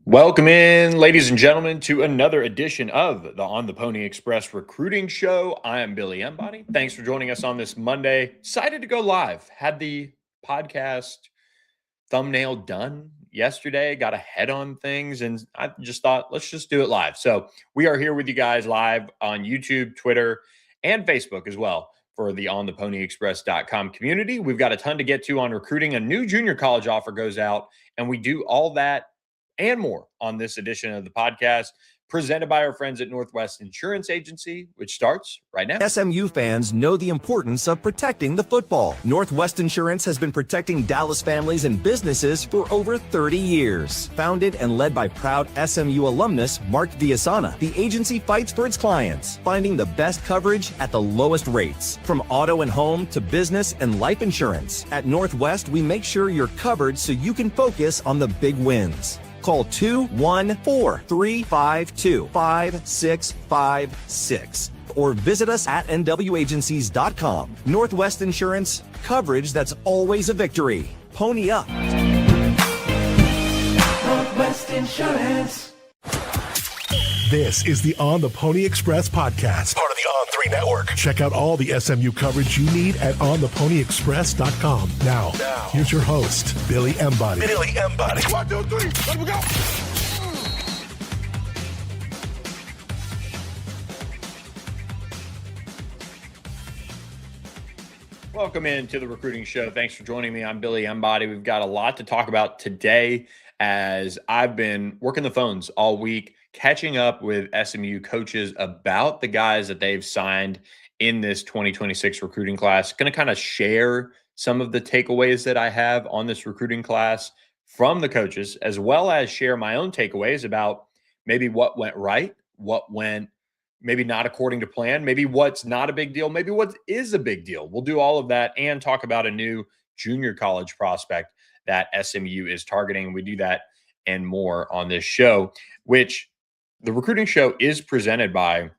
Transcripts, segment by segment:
Welcome in, ladies and gentlemen, to another edition of the On the Pony Express Recruiting Show. I am Billy Embody. Thanks for joining us on this Monday. Excited to go live. Had the podcast thumbnail done yesterday, got ahead on things, and I just thought, let's just do it live. So we are here with you guys live on YouTube, Twitter, and Facebook as well for the ontheponyexpress.com community. We've got a ton to get to on recruiting. A new junior college offer goes out, and we do all that and more on this edition of the podcast, presented by our friends at Northwest Insurance Agency, which starts right now. SMU fans know the importance of protecting the football. Northwest Insurance has been protecting Dallas families and businesses for over 30 years. Founded and led by proud SMU alumnus Mark Villasana, the agency fights for its clients, finding the best coverage at the lowest rates. From auto and home to business and life insurance, at Northwest, we make sure you're covered so you can focus on the big wins. Call 214-352-5656 or visit us at nwagencies.com. Northwest Insurance, coverage that's always a victory. Pony up. Northwest Insurance. This is the On the Pony Express podcast, part of the On3 network. Check out all the SMU coverage you need at ontheponyexpress.com. Now, here's your host, Billy Embody. Billy Embody. 1, 2, 3, let me go. Welcome into the recruiting show. Thanks for joining me. I'm Billy Embody. We've got a lot to talk about today as I've been working the phones all week, catching up with SMU coaches about the guys that they've signed in this 2026 recruiting class. Going to kind of share some of the takeaways that I have on this recruiting class from the coaches, as well as share my own takeaways about maybe what went right, what went maybe not according to plan, maybe what's not a big deal, maybe what is a big deal. We'll do all of that and talk about a new junior college prospect that SMU is targeting. We do that and more on this show, which the recruiting show is presented by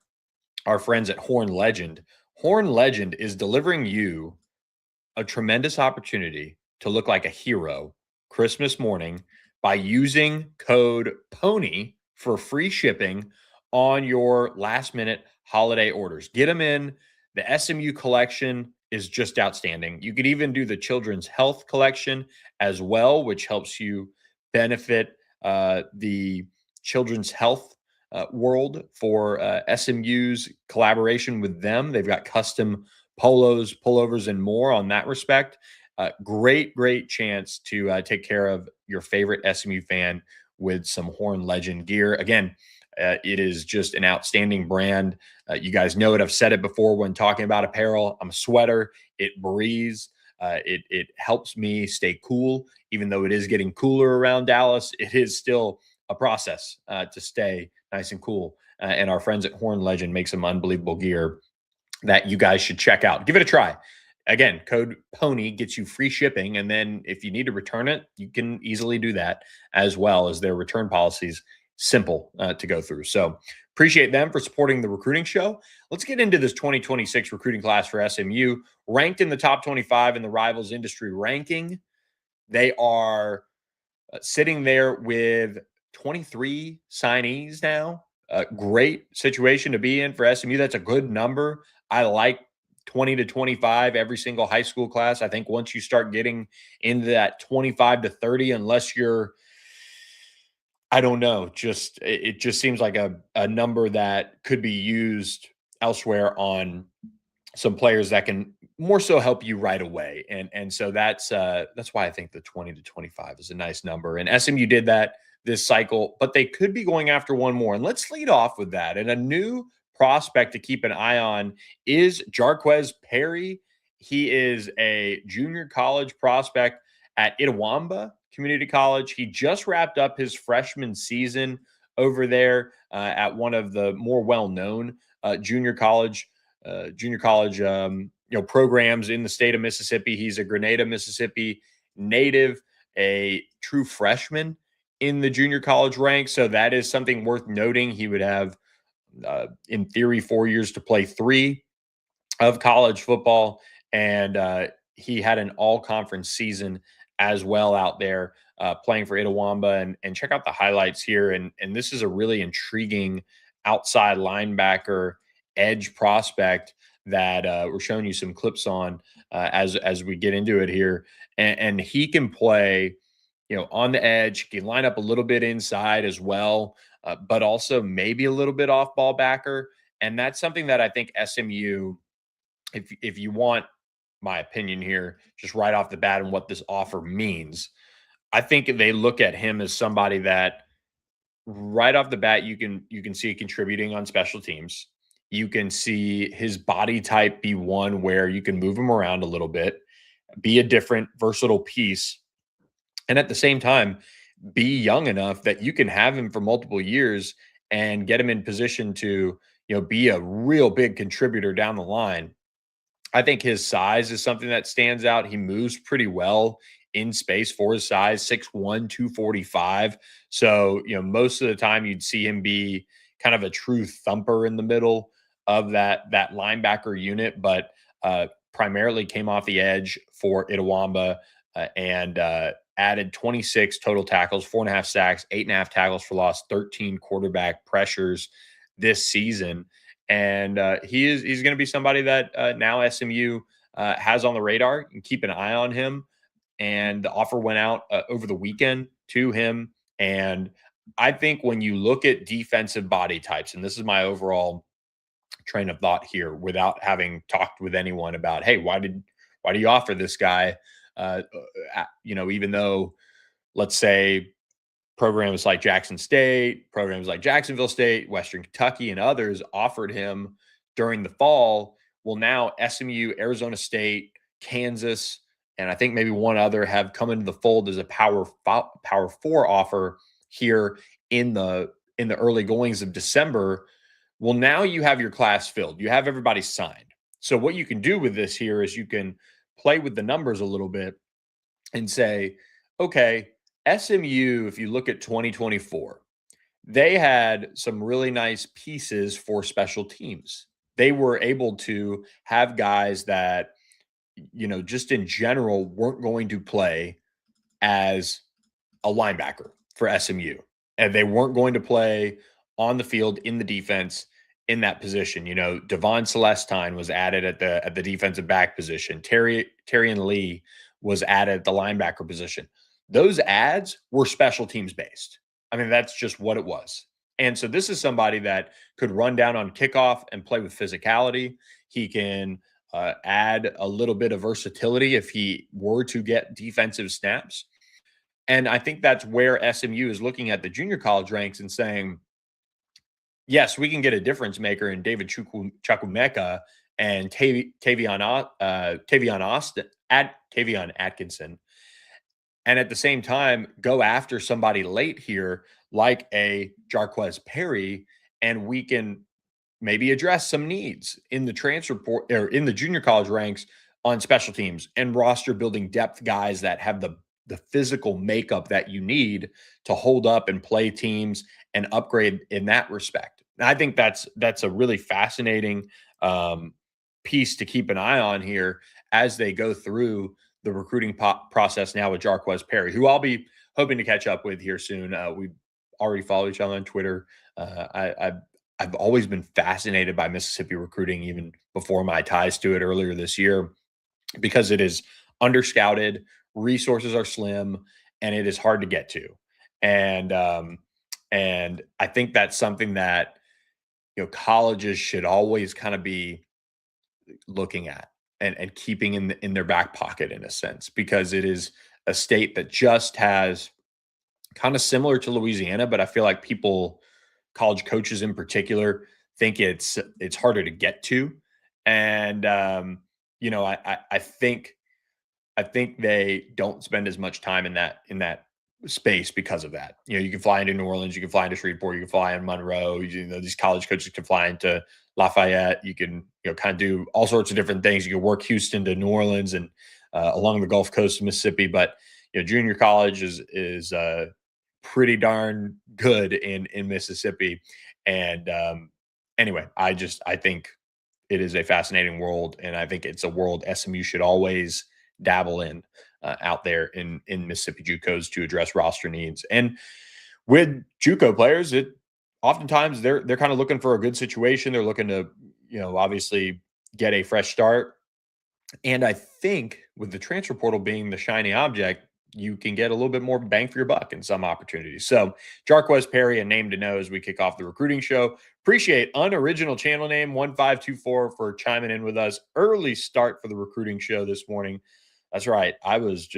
our friends at Horn Legend. Horn Legend is delivering you a tremendous opportunity to look like a hero Christmas morning by using code PONY for free shipping on your last-minute holiday orders. Get them in. The SMU collection is just outstanding. You could even do the Children's Health collection as well, which helps you benefit the Children's Health world for SMU's collaboration with them. They've got custom polos, pullovers, and more on that respect. Great chance to take care of your favorite SMU fan with some Horn Legend gear. Again, it is just an outstanding brand. You guys know it. I've said it before when talking about apparel. I'm a sweater. It breathes. It helps me stay cool. Even though it is getting cooler around Dallas, it is still a process to stay nice and cool. And our friends at Horn Legend make some unbelievable gear that you guys should check out. Give it a try. Again, code PONY gets you free shipping. And then if you need to return it, you can easily do that, as well as their return policies. Simple to go through. So appreciate them for supporting the recruiting show. Let's get into this 2026 recruiting class for SMU. Ranked in the top 25 in the Rivals industry ranking. They are sitting there with 23 signees now. Great situation to be in for SMU. That's a good number. I like 20 to 25 every single high school class. I think once you start getting into that 25 to 30, unless you're, I don't know, it just seems like a number that could be used elsewhere on some players that can more so help you right away. And so that's why I think the 20 to 25 is a nice number. And SMU did that this cycle, but they could be going after one more. And let's lead off with that. And a new prospect to keep an eye on is Jarquez Perry. He is a junior college prospect at Itawamba Community College. He just wrapped up his freshman season over there at one of the more well-known junior college programs in the state of Mississippi. He's a Grenada, Mississippi native, a true freshman in the junior college ranks. So that is something worth noting. He would have, in theory, 4 years to play 3 of college football. And he had an all-conference season as well out there playing for Itawamba. And check out the highlights here. And this is a really intriguing outside linebacker edge prospect that we're showing you some clips on as we get into it here. And he can play, on the edge, can line up a little bit inside as well, but also maybe a little bit off ball backer. And that's something that I think SMU, if you want my opinion here, just right off the bat and what this offer means, I think they look at him as somebody that right off the bat you can see contributing on special teams. You can see his body type be one where you can move him around a little bit, be a different versatile piece, and at the same time be young enough that you can have him for multiple years and get him in position to be a real big contributor down the line. I think his size is something that stands out. He moves pretty well in space for his size, 6'1", 245. So, most of the time you'd see him be kind of a true thumper in the middle of that linebacker unit, but primarily came off the edge for Itawamba and added 26 total tackles, 4.5 sacks, 8.5 tackles for loss, 13 quarterback pressures this season. And he's going to be somebody that now SMU has on the radar. And keep an eye on him. And the offer went out over the weekend to him. And I think when you look at defensive body types, and this is my overall train of thought here, without having talked with anyone about, hey, why do you offer this guy? Even though, let's say, programs like Jackson State, programs like Jacksonville State, Western Kentucky, and others offered him during the fall. Well, now SMU, Arizona State, Kansas, and I think maybe one other have come into the fold as a power 4 offer here in the early goings of December. Well, now you have your class filled. You have everybody signed. So what you can do with this here is you can play with the numbers a little bit and say, okay, SMU, if you look at 2024, they had some really nice pieces for special teams. They were able to have guys that, just in general weren't going to play as a linebacker for SMU. And they weren't going to play on the field in the defense in that position. Devon Celestine was added at the defensive back position. Terrian Lee was added at the linebacker position. Those ads were special teams based. I mean, that's just what it was. And so this is somebody that could run down on kickoff and play with physicality. He can add a little bit of versatility if he were to get defensive snaps. And I think that's where SMU is looking at the junior college ranks and saying, yes, we can get a difference maker in David Chukwumeka and Tavion Atkinson. And at the same time, go after somebody late here like a Jarquez Perry, and we can maybe address some needs in the transfer or in the junior college ranks on special teams and roster building depth guys that have the physical makeup that you need to hold up and play teams and upgrade in that respect. And I think that's a really fascinating piece to keep an eye on here as they go through the recruiting process now with Jarquez Perry, who I'll be hoping to catch up with here soon. We already follow each other on Twitter. I've always been fascinated by Mississippi recruiting, even before my ties to it earlier this year, because it is underscouted, resources are slim, and it is hard to get to. And I think that's something that colleges should always kind of be looking at and keeping in their back pocket in a sense, because it is a state that just has kind of similar to Louisiana, but I feel like college coaches in particular, think it's harder to get to. And, I think they don't spend as much time in that space because of that. You can fly into New Orleans, you can fly into Shreveport, you can fly in Monroe, these college coaches can fly into Lafayette. You can, kind of do all sorts of different things. You can work Houston to New Orleans and along the Gulf Coast of Mississippi, but junior college is pretty darn good in Mississippi. And anyway, I think it is a fascinating world, and I think it's a world SMU should always dabble in. out there in Mississippi JUCOs to address roster needs. And with JUCO players, oftentimes they're kind of looking for a good situation. They're looking to, obviously get a fresh start. And I think with the transfer portal being the shiny object, you can get a little bit more bang for your buck in some opportunities. So Jarquez Perry, a name to know as we kick off the recruiting show. Appreciate unoriginal channel name 1524 for chiming in with us. Early start for the recruiting show this morning. That's right. I was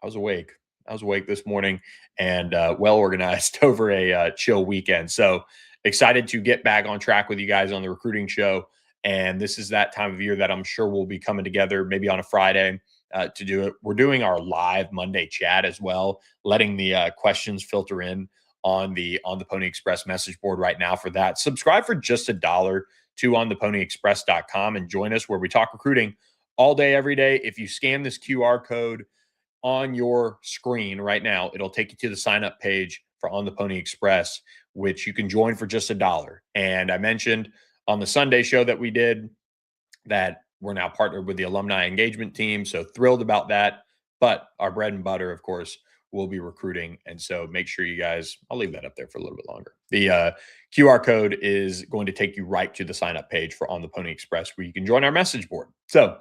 awake. I was awake this morning and well organized over a chill weekend. So excited to get back on track with you guys on the recruiting show. And this is that time of year that I'm sure we'll be coming together maybe on a Friday to do it. We're doing our live Monday chat as well, letting the questions filter in on the Pony Express message board right now for that. Subscribe for just $1 to ontheponyexpress.com and join us where we talk recruiting all day, every day. If you scan this QR code on your screen right now, it'll take you to the sign up page for On the Pony Express, which you can join for just $1. And I mentioned on the Sunday show that we did that we're now partnered with the alumni engagement team. So thrilled about that. But our bread and butter, of course, will be recruiting. And so make sure you guys, I'll leave that up there for a little bit longer. The QR code is going to take you right to the sign up page for On the Pony Express, where you can join our message board. So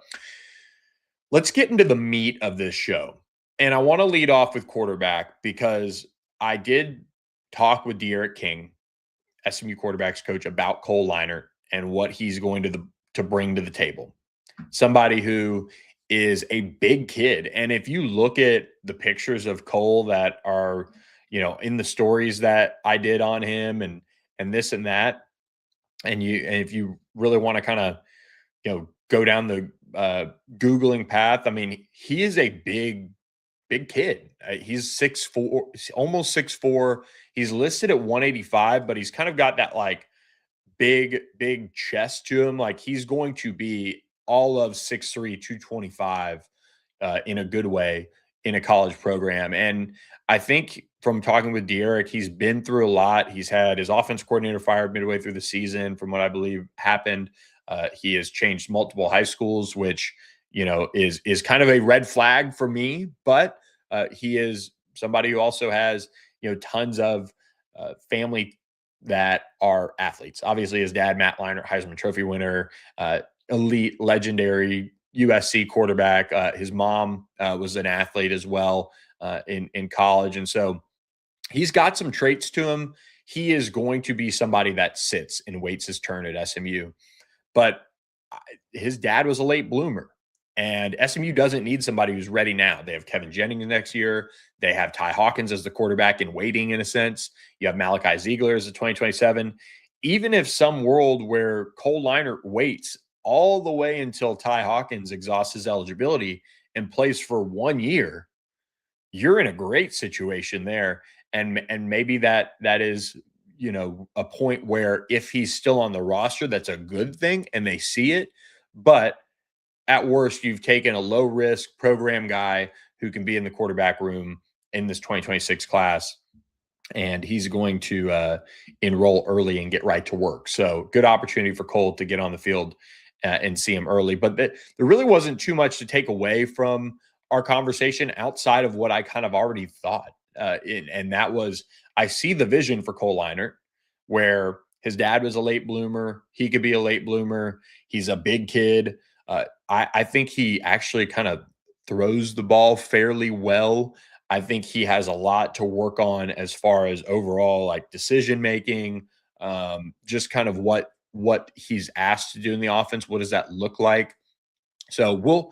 let's get into the meat of this show. And I want to lead off with quarterback because I did talk with De'Eric King, SMU quarterbacks coach, about Cole Leinart and what he's going to bring to the table. Somebody who is a big kid. And if you look at the pictures of Cole that are, in the stories that I did on him and this and that, and if you really want to kind of, go down the Googling path, I mean, he is a big kid. He's 6'4", almost 6'4". He's listed at 185, but he's kind of got that like big chest to him. Like he's going to be all of 6'3", 225 in a good way in a college program. And I think from talking with De'Eric, he's been through a lot. He's had his offense coordinator fired midway through the season from what I believe happened. He has changed multiple high schools, which, is kind of a red flag for me, but he is somebody who also has, tons of family that are athletes. Obviously, his dad, Matt Leinart, Heisman Trophy winner, elite, legendary USC quarterback. His mom was an athlete as well in college. And so he's got some traits to him. He is going to be somebody that sits and waits his turn at SMU. But his dad was a late bloomer. And SMU doesn't need somebody who's ready now. They have Kevin Jennings next year. They have Ty Hawkins as the quarterback in waiting, in a sense. You have Malachi Ziegler as the 2027. Even if some world where Cole Leinart waits all the way until Ty Hawkins exhausts his eligibility and plays for 1 year, you're in a great situation there. And maybe that is, a point where if he's still on the roster, that's a good thing and they see it. But at worst, you've taken a low-risk program guy who can be in the quarterback room in this 2026 class, and he's going to enroll early and get right to work. So good opportunity for Cole to get on the field and see him early. But there really wasn't too much to take away from our conversation outside of what I kind of already thought. And that was, I see the vision for Cole Leinart, where his dad was a late bloomer. He could be a late bloomer. He's a big kid. I think he actually kind of throws the ball fairly well. I think he has a lot to work on as far as overall like decision making, just kind of what he's asked to do in the offense. What does that look like? So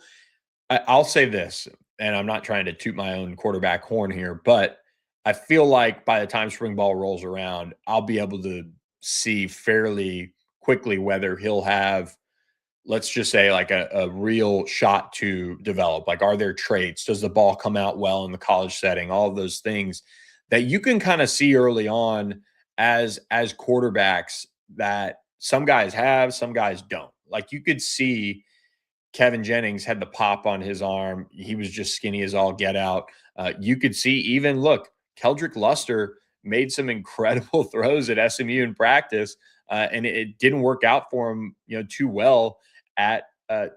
I'll say this, and I'm not trying to toot my own quarterback horn here, but I feel like by the time spring ball rolls around, I'll be able to see fairly quickly whether he'll have, let's just say, like a real shot to develop. Like, are there traits? Does the ball come out well in the college setting? All of those things that you can kind of see early on as quarterbacks that some guys have, some guys don't. Like, you could see Kevin Jennings had the pop on his arm. He was just skinny as all get out. You could see even, look, Keldrick Luster made some incredible throws at SMU in practice, and it didn't work out for him, too well at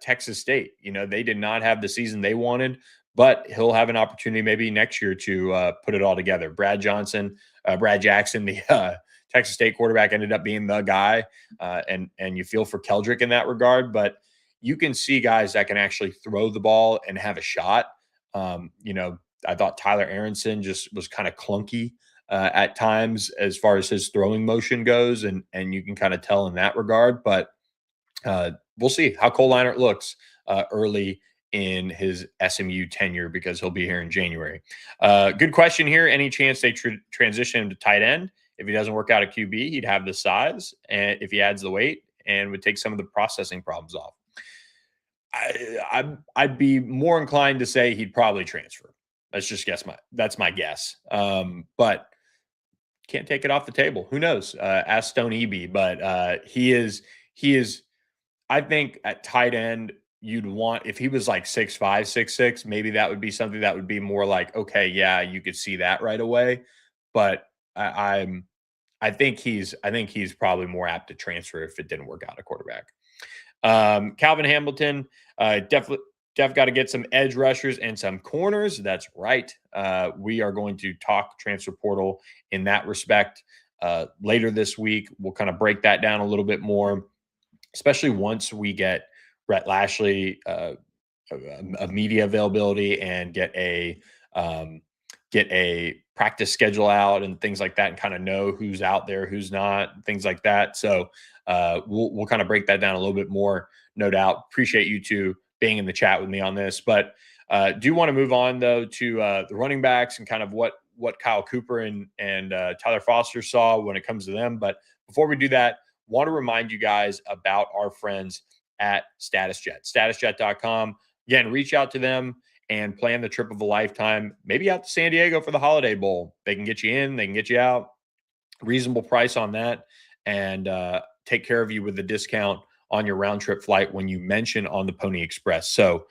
Texas State. They did not have the season they wanted, but he'll have an opportunity maybe next year to put it all together. Brad Jackson, the Texas State quarterback, ended up being the guy, and you feel for Keldrick in that regard. But you can see guys that can actually throw the ball and have a shot. I thought Tyler Aronson just was kind of clunky at times as far as his throwing motion goes, and you can kind of tell in that regard. But we'll see how Cole Leinart looks early in his SMU tenure, because he'll be here in January. Good question here. Any chance they transition him to tight end? If he doesn't work out at QB, he'd have the size, and if he adds the weight, and would take some of the processing problems off. I'd be more inclined to say he'd probably transfer. That's my guess. But can't take it off the table. Who knows? Ask Stone Eby, but he is. I think at tight end, you'd want, if he was like 6'5", 6'6", maybe that would be something that would be more like, okay, yeah, you could see that right away. But I think he's probably more apt to transfer if it didn't work out at quarterback. Calvin Hamilton, definitely got to get some edge rushers and some corners. That's right. We are going to talk transfer portal in that respect later this week. We'll kind of break that down a little bit more, especially once we get Brett Lashley a media availability and get a practice schedule out and things like that, and kind of know who's out there, who's not, things like that. So we'll kind of break that down a little bit more, no doubt. Appreciate you two being in the chat with me on this, but do want to move on though to the running backs and kind of what Kyle Cooper and Tyler Foster saw when it comes to them. But before we do that, want to remind you guys about our friends at StatusJet, statusjet.com. Again, reach out to them and plan the trip of a lifetime, maybe out to San Diego for the Holiday Bowl. They can get you in, they can get you out, reasonable price on that, and take care of you with the discount on your round trip flight when you mention On the Pony Express. So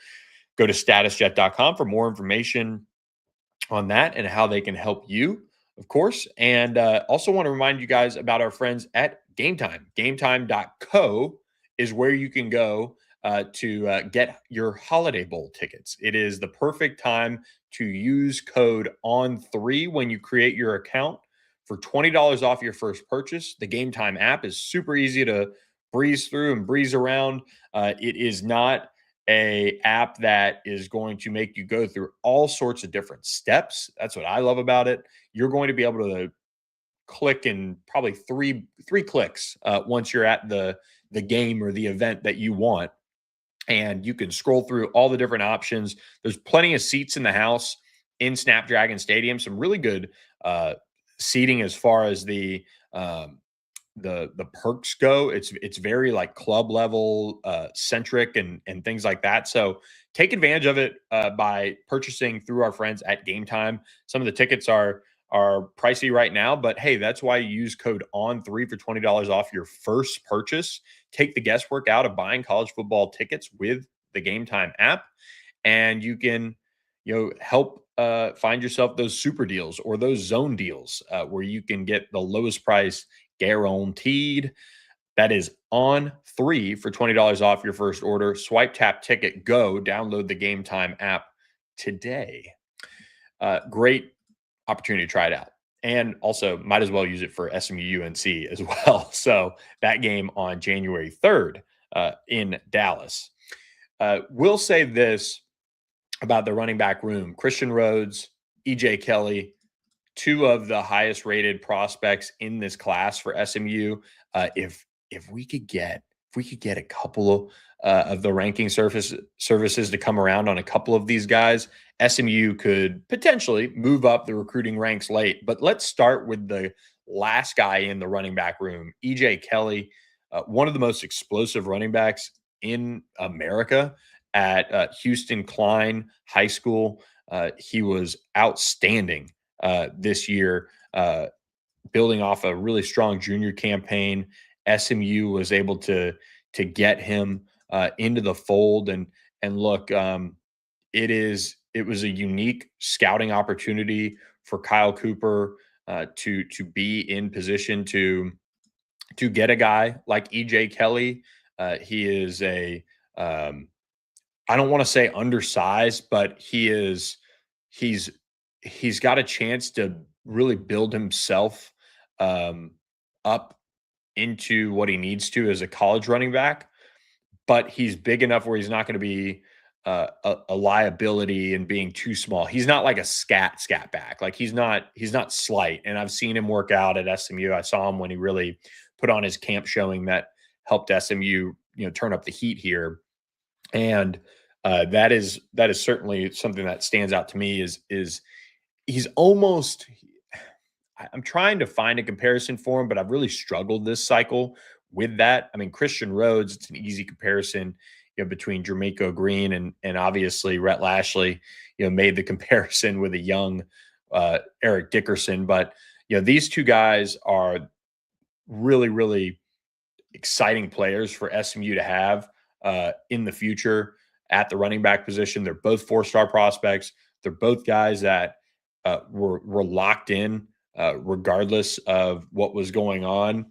go to statusjet.com for more information on that and how they can help you, of course. And also want to remind you guys about our friends at Game Time. GameTime.co is where you can go to get your Holiday Bowl tickets. It is the perfect time to use code ON3 when you create your account for $20 off your first purchase. The Game Time app is super easy to breeze through and breeze around. It is not a app that is going to make you go through all sorts of different steps. That's what I love about it. You're going to be able to click in probably three clicks once you're at the game or the event that you want. And you can scroll through all the different options. There's plenty of seats in the house in Snapdragon Stadium. Some really good seating as far as the perks go. It's very like club level centric and things like that. So take advantage of it by purchasing through our friends at Game Time. Some of the tickets are pricey right now, but hey, that's why you use code ON3 for $20 off your first purchase. Take the guesswork out of buying college football tickets with the Game Time app, and you can help find yourself those super deals or those zone deals where you can get the lowest price guaranteed. That is ON3 for $20 off your first order. Swipe, tap, ticket, go. Download the Game Time app today. Great opportunity to try it out. And also might as well use it for SMU UNC as well. So that game on January 3rd in Dallas. We'll say this about the running back room. Christian Rhodes, EJ Kelly, two of the highest rated prospects in this class for SMU. If we could get a couple of the ranking services to come around on a couple of these guys, SMU could potentially move up the recruiting ranks late. But let's start with the last guy in the running back room, EJ Kelly, one of the most explosive running backs in America at Houston Klein High School. He was outstanding this year, building off a really strong junior campaign. SMU was able to get him into the fold, and look, it was a unique scouting opportunity for Kyle Cooper to be in position to get a guy like EJ Kelly. He is I don't want to say undersized, but he's he's got a chance to really build himself um, up into what he needs to as a college running back, but he's big enough where he's not going to be a liability and being too small. He's not like a scat back. Like he's not slight. And I've seen him work out at SMU. I saw him when he really put on his camp showing that helped SMU, turn up the heat here. And that is certainly something that stands out to me is he's almost I'm trying to find a comparison for him, but I've really struggled this cycle with that. I mean, Christian Rhodes, it's an easy comparison, between Jermichael Green and obviously Rhett Lashley, made the comparison with a young Eric Dickerson. But these two guys are really, really exciting players for SMU to have in the future at the running back position. They're both 4-star prospects. They're both guys that were locked in regardless of what was going on,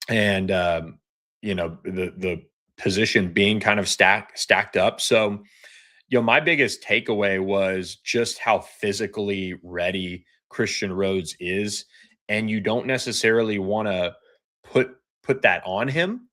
and the position being kind of stacked up. So, my biggest takeaway was just how physically ready Christian Rhodes is, and you don't necessarily want to put that on him,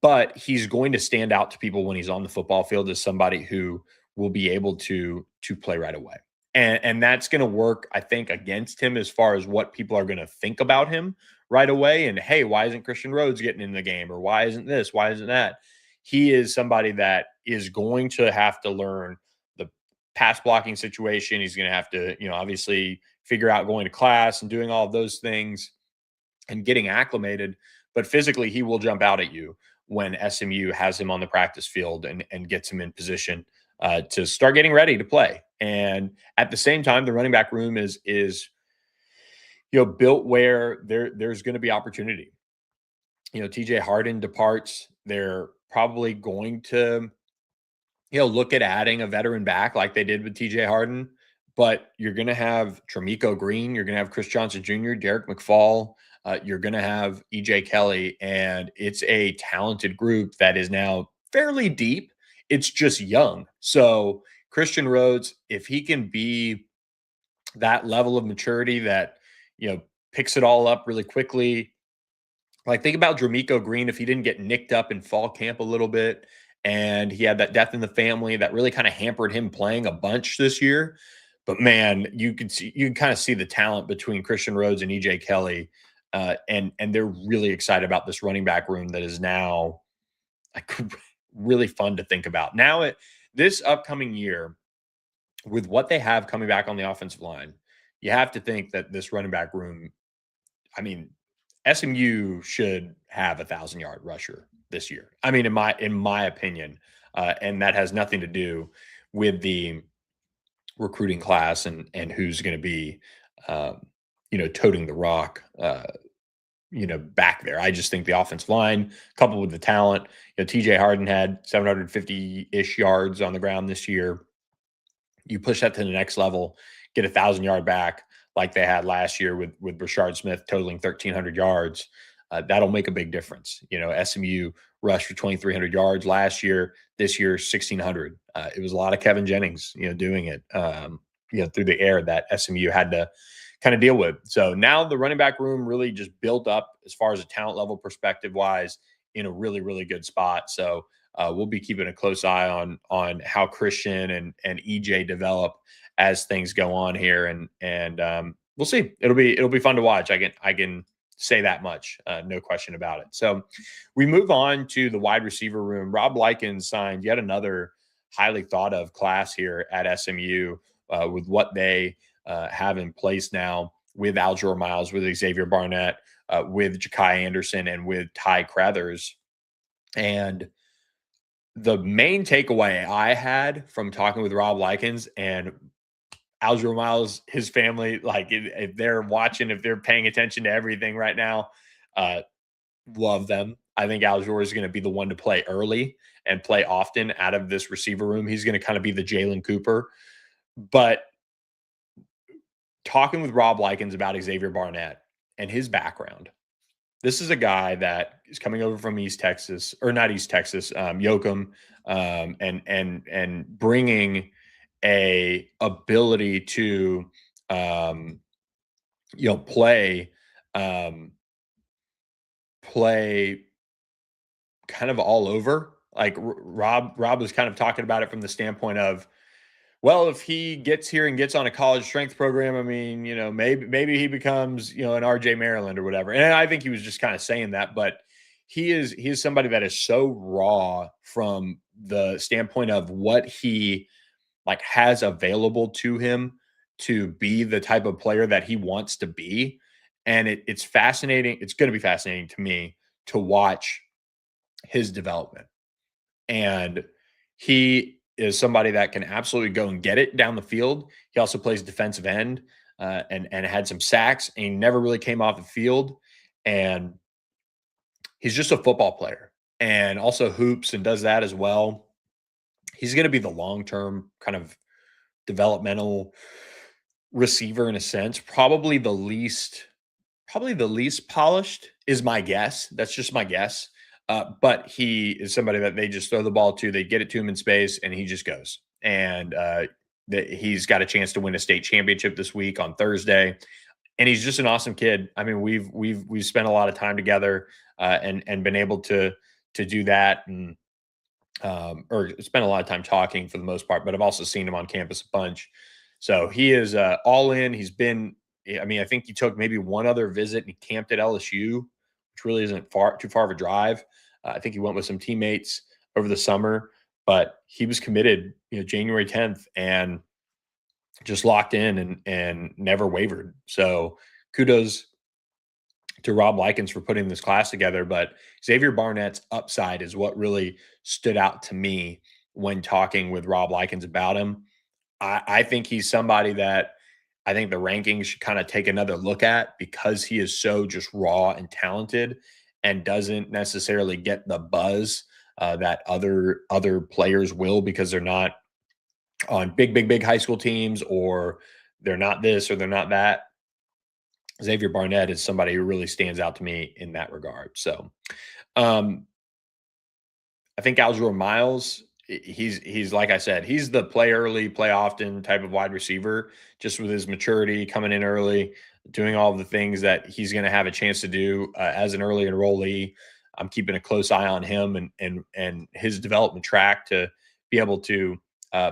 but he's going to stand out to people when he's on the football field as somebody who will be able to play right away. And that's going to work, I think, against him as far as what people are going to think about him right away. And hey, why isn't Christian Rhodes getting in the game? Or why isn't this? Why isn't that? He is somebody that is going to have to learn the pass blocking situation. He's going to have to, obviously figure out going to class and doing all of those things and getting acclimated. But physically, he will jump out at you when SMU has him on the practice field and gets him in position to start getting ready to play. And at the same time, the running back room is built where there's going to be opportunity. TJ Harden departs. They're probably going to look at adding a veteran back like they did with TJ Harden. But you're going to have Jermichael Green. You're going to have Chris Johnson Jr., Derek McFall. You're going to have EJ Kelly. And it's a talented group that is now fairly deep. It's just young. So Christian Rhodes, if he can be that level of maturity that, picks it all up really quickly. Like, think about Jermichael Green, if he didn't get nicked up in fall camp a little bit and he had that death in the family that really kind of hampered him playing a bunch this year. But man, you can kind of see the talent between Christian Rhodes and EJ Kelly. And they're really excited about this running back room that is now like really fun to think about. Now, this upcoming year, with what they have coming back on the offensive line, you have to think that this running back room, I mean, SMU should have 1,000-yard rusher this year. I mean, in my opinion, and that has nothing to do with the recruiting class and who's going to be, toting the rock, back there. I just think the offensive line, coupled with the talent, TJ Harden had 750-ish yards on the ground this year. You push that to the next level, get 1,000-yard back like they had last year with Brashard Smith totaling 1,300 yards. That'll make a big difference. SMU rushed for 2,300 yards last year. This year, 1,600. It was a lot of Kevin Jennings, doing it, through the air that SMU had to kind of deal with. So now the running back room really just built up as far as a talent level perspective wise in a really, really good spot. So we'll be keeping a close eye on how Christian and EJ develop as things go on here, and we'll see. It'll be fun to watch. I can say that much, no question about it. So we move on to the wide receiver room. Rob Likens signed yet another highly thought of class here at SMU with what they have in place now with Aljur Miles, with Xavier Barnett, with Ja'Kai Anderson, and with Ty Crothers. And the main takeaway I had from talking with Rob Likens and Aljur Miles, his family, like if they're watching, if they're paying attention to everything right now, love them. I think Aljur is going to be the one to play early and play often out of this receiver room. He's going to kind of be the Jalen Cooper. But talking with Rob Likens about Xavier Barnett and his background, This is a guy that is coming over from East Texas, or not East Texas, Yoakum, and bringing a ability to play um, play kind of all over. Like Rob was kind of talking about it from the standpoint of, well, if he gets here and gets on a college strength program, I mean, maybe he becomes, an RJ Maryland or whatever. And I think he was just kind of saying that, but he is somebody that is so raw from the standpoint of what he like has available to him to be the type of player that he wants to be. And it's fascinating. It's going to be fascinating to me to watch his development. And he is somebody that can absolutely go and get it down the field. He also plays defensive end and had some sacks, and he never really came off the field. And he's just a football player and also hoops and does that as well. He's going to be the long-term kind of developmental receiver in a sense. Probably the least polished is my guess. That's just my guess. But he is somebody that they just throw the ball to. They get it to him in space, and he just goes. And he's got a chance to win a state championship this week on Thursday. And he's just an awesome kid. I mean, we've spent a lot of time together and been able to do that, and or spent a lot of time talking for the most part. But I've also seen him on campus a bunch. So he is all in. He's been. I mean, I think he took maybe one other visit and he camped at LSU, which really isn't too far of a drive. I think he went with some teammates over the summer, but he was committed, January 10th, and just locked in and never wavered. So kudos to Rob Likens for putting this class together. But Xavier Barnett's upside is what really stood out to me when talking with Rob Likens about him. I think he's somebody that I think the rankings should kind of take another look at, because he is so just raw and talented and doesn't necessarily get the buzz that other players will, because they're not on big high school teams, or they're not this or they're not that. Xavier Barnett is somebody who really stands out to me in that regard. So I think Aljur Miles, he's like I said, he's the play early, play often type of wide receiver, just with his maturity, coming in early, doing all of the things that he's going to have a chance to do as an early enrollee. I'm keeping a close eye on him and his development track to be able to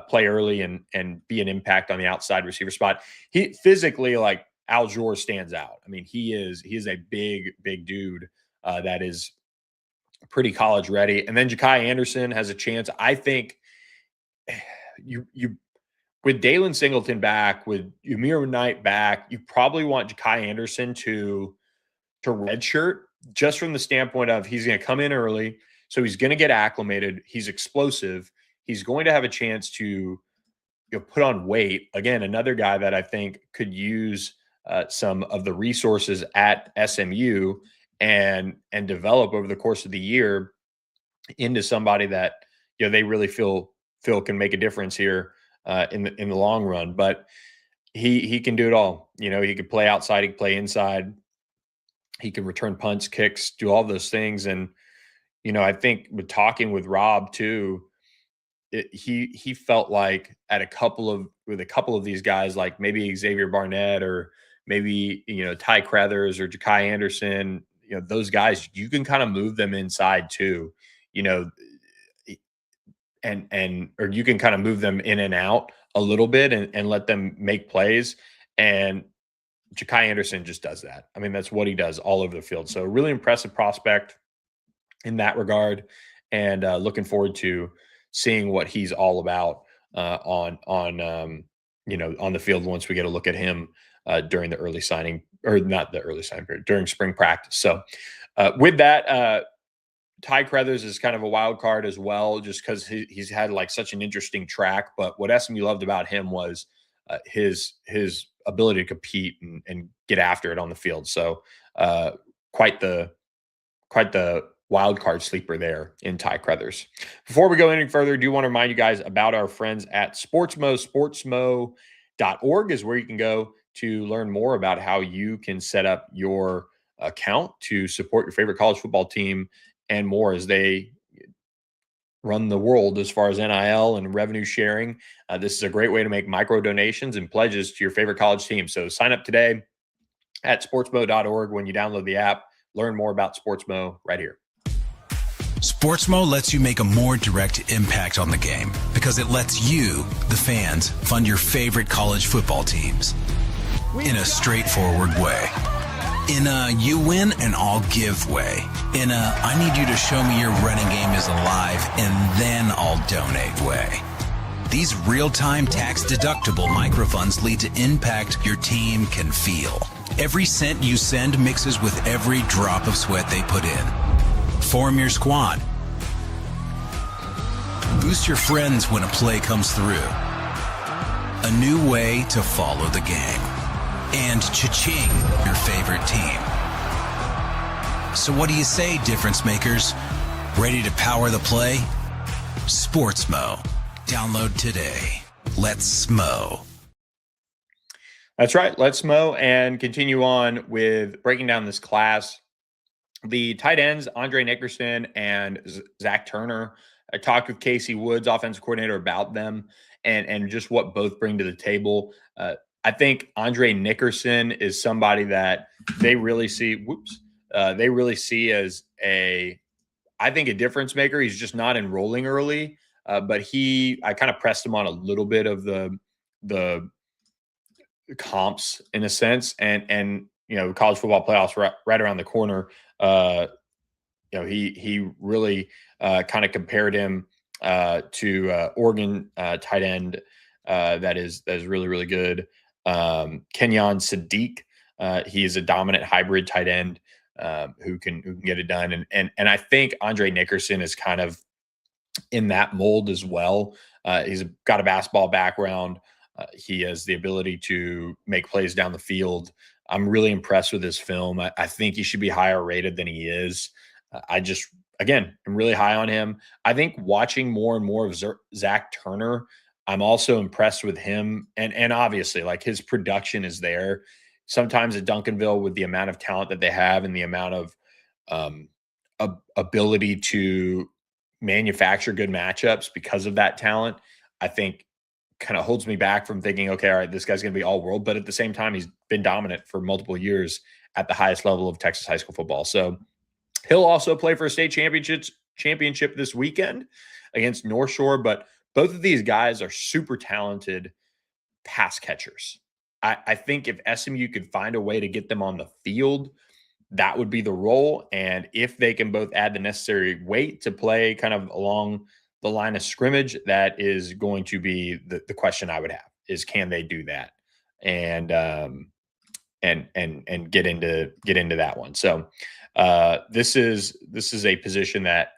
play early and be an impact on the outside receiver spot. He physically, like, Aljur stands out. I mean, he is a big dude that is pretty college ready. And then Ja'Kai Anderson has a chance. I think you with Dalen Singleton back, with Umir Knight back, you probably want Ja'Kai Anderson to redshirt, just from the standpoint of he's going to come in early, so he's going to get acclimated. He's explosive. He's going to have a chance to put on weight. Again, another guy that I think could use some of the resources at SMU and develop over the course of the year into somebody that they really feel can make a difference here in the long run. But he can do it all. He could play outside, he can play inside, he can return punts, kicks, do all those things. And I think with talking with Rob too, he felt like with a couple of these guys, like maybe Xavier Barnett or maybe Ty Crothers or Ja'Kai Anderson, those guys, you can kind of move them inside too, or you can kind of move them in and out a little bit and let them make plays. And Ja'Kai Anderson just does that. I mean, that's what he does all over the field. So really impressive prospect in that regard, and looking forward to seeing what he's all about on the field once we get a look at him during the early signing, or not the early signing period, during spring practice. So with that, Ty Crothers is kind of a wild card as well, just because he's had like such an interesting track. But what SMU loved about him was his ability to compete and get after it on the field. So quite the wild card sleeper there in Ty Crothers. Before we go any further, I do want to remind you guys about our friends at Sportsmo. Sportsmo.org is where you can go to learn more about how you can set up your account to support your favorite college football team and more as they run the world as far as NIL and revenue sharing. This is a great way to make micro donations and pledges to your favorite college team. So sign up today at sportsmo.org when you download the app. Learn more about Sportsmo right here. Sportsmo lets you make a more direct impact on the game because it lets you, the fans, fund your favorite college football teams in a straightforward way. In a you win and I'll give way. In a I need you to show me your running game is alive and then I'll donate way. These real-time tax-deductible microfunds lead to impact your team can feel. Every cent you send mixes with every drop of sweat they put in. Form your squad. Boost your friends when a play comes through. A new way to follow the game. And cha-ching, your favorite team. So what do you say, difference makers? Ready to power the play? Sportsmo. Download today. Let's Smo. That's right. Let's Smo and continue on with breaking down this class. The tight ends, Andre Nickerson and Zach Turner. I talked with Casey Woods, offensive coordinator, about them and just what both bring to the table. I think Andre Nickerson is somebody that they really see. They really see as a difference maker. He's just not enrolling early, but I kind of pressed him on a little bit of the comps in a sense, and college football playoffs right around the corner. He really kind of compared him to Oregon tight end that is really, really good. Kenyon Sadiq, he is a dominant hybrid tight end who can get it done. And I think Andre Nickerson is kind of in that mold as well. He's got a basketball background. He has the ability to make plays down the field. I'm really impressed with his film. I think he should be higher rated than he is. I'm really high on him. I think watching more and more of Zach Turner, I'm also impressed with him. And obviously, like, his production is there. Sometimes at Duncanville, with the amount of talent that they have and the amount of ability to manufacture good matchups because of that talent, I think kind of holds me back from thinking, okay, all right, this guy's going to be all world. But at the same time, he's been dominant for multiple years at the highest level of Texas high school football. So he'll also play for a state championship this weekend against North Shore. But both of these guys are super talented pass catchers. I think if SMU could find a way to get them on the field, that would be the role. And if they can both add the necessary weight to play kind of along the line of scrimmage, that is going to be the question I would have, is can they do that and get into that one. So this is a position that